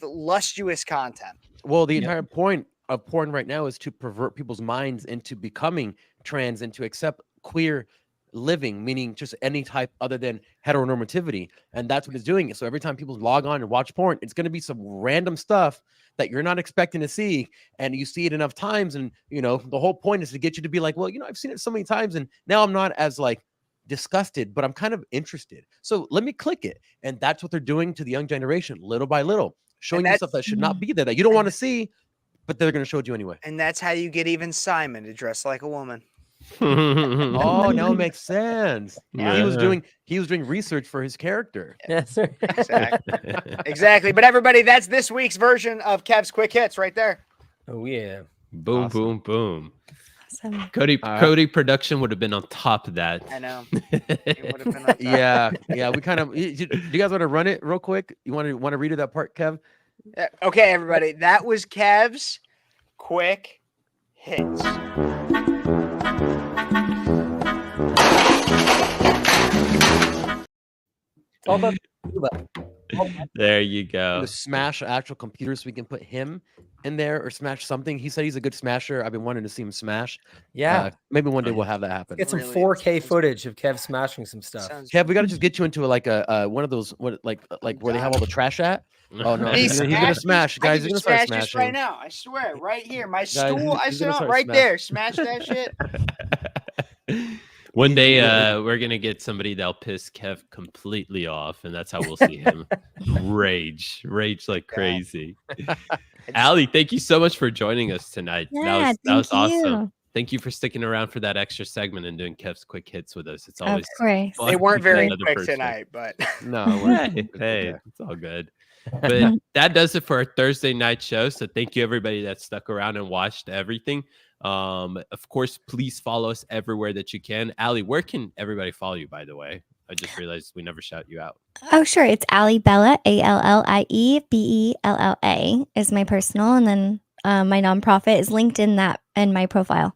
lustuous content. Well, the entire point of porn right now is to pervert people's minds into becoming trans and to accept queer living, meaning just any type other than heteronormativity. And that's what it's doing. So every time people log on and watch porn, it's going to be some random stuff that you're not expecting to see. And you see it enough times. And, the whole point is to get you to be like, well, I've seen it so many times and now I'm not as like disgusted, but I'm kind of interested. So let me click it. And that's what they're doing to the young generation, little by little, showing you stuff that should not be there, that you don't want to see, but they're going to show it to you anyway. And that's how you get even Simon to dress like a woman. Oh, now it makes sense. Yeah. He was doing research for his character. Yes, Exactly. But everybody, that's this week's version of Kev's Quick Hits right there. Oh yeah. Boom, Awesome. boom, boom. Awesome. Cody production would have been on top of that. I know. It would have been up Yeah. We kind of. Do you guys want to run it real quick? You want to read that part, Kev? Okay, everybody. That was Kev's Quick Hits. All about There you go. To smash actual computers so we can put him in there or smash something. He said he's a good smasher. I've been wanting to see him smash. Yeah. Maybe one day we'll have that happen. Get some 4K footage of Kev smashing some stuff. Kev, we got to just get you into like a one of those like where they have all the trash at. Oh no, he's gonna smash, guys. He's gonna start smash this smashing right now. I swear, right here, my Guys, stool. I he's sit gonna on start right smashing. there. Smash that shit. One day, we're gonna get somebody that'll piss Kev completely off, and that's how we'll see him rage like crazy. Allie, thank you so much for joining us tonight. Yeah, that was thank awesome. you. Thank you for sticking around for that extra segment and doing Kev's Quick Hits with us. It's always course. fun They weren't to get very another quick person. tonight, but No, Hey, it's all good. But that does it for our Thursday night show. So thank you everybody that stuck around and watched everything. Of course, please follow us everywhere that you can. Allie, where can everybody follow you, by the way? I just realized we never shout you out. Oh, sure. It's Allie Bella, ALLIEBELLA is my personal. And then my nonprofit is linked in my profile.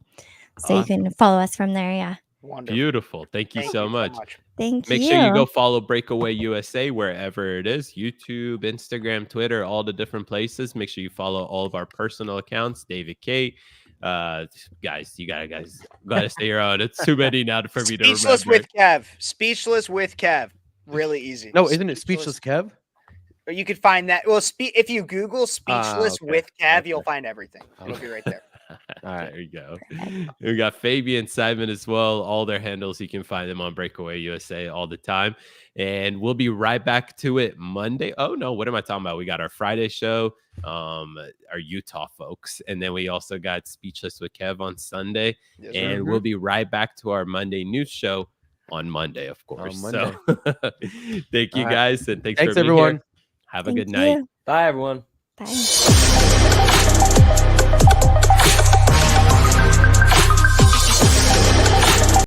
So you can follow us from there. Yeah. wonderful. Beautiful. Thank you so much. Thank Make you. sure you go follow Breakaway USA wherever it is. YouTube, Instagram, Twitter, all the different places. Make sure you follow all of our personal accounts. David K. Guys, you gotta stay around. It's too many now for me to remember. Speechless with Kev. Speechless with Kev. Really easy. No, isn't it Speechless Kev? Or you could find that. Well, if you Google Speechless okay. with Kev, you'll find everything. It'll be right there. All right. There you go. We got Fabian and Simon as well. All their handles, you can find them on Breakaway USA all the time. And we'll be right back to it Monday. Oh no, what am I talking about? We got our Friday show, our Utah folks, and then we also got Speechless with Kev on Sunday. Yes, and we'll be right back to our Monday news show on Monday, of course. Monday. So thank you All right. guys, and thanks for being everyone. here. Have a Thank good night. you. Bye, everyone. Bye.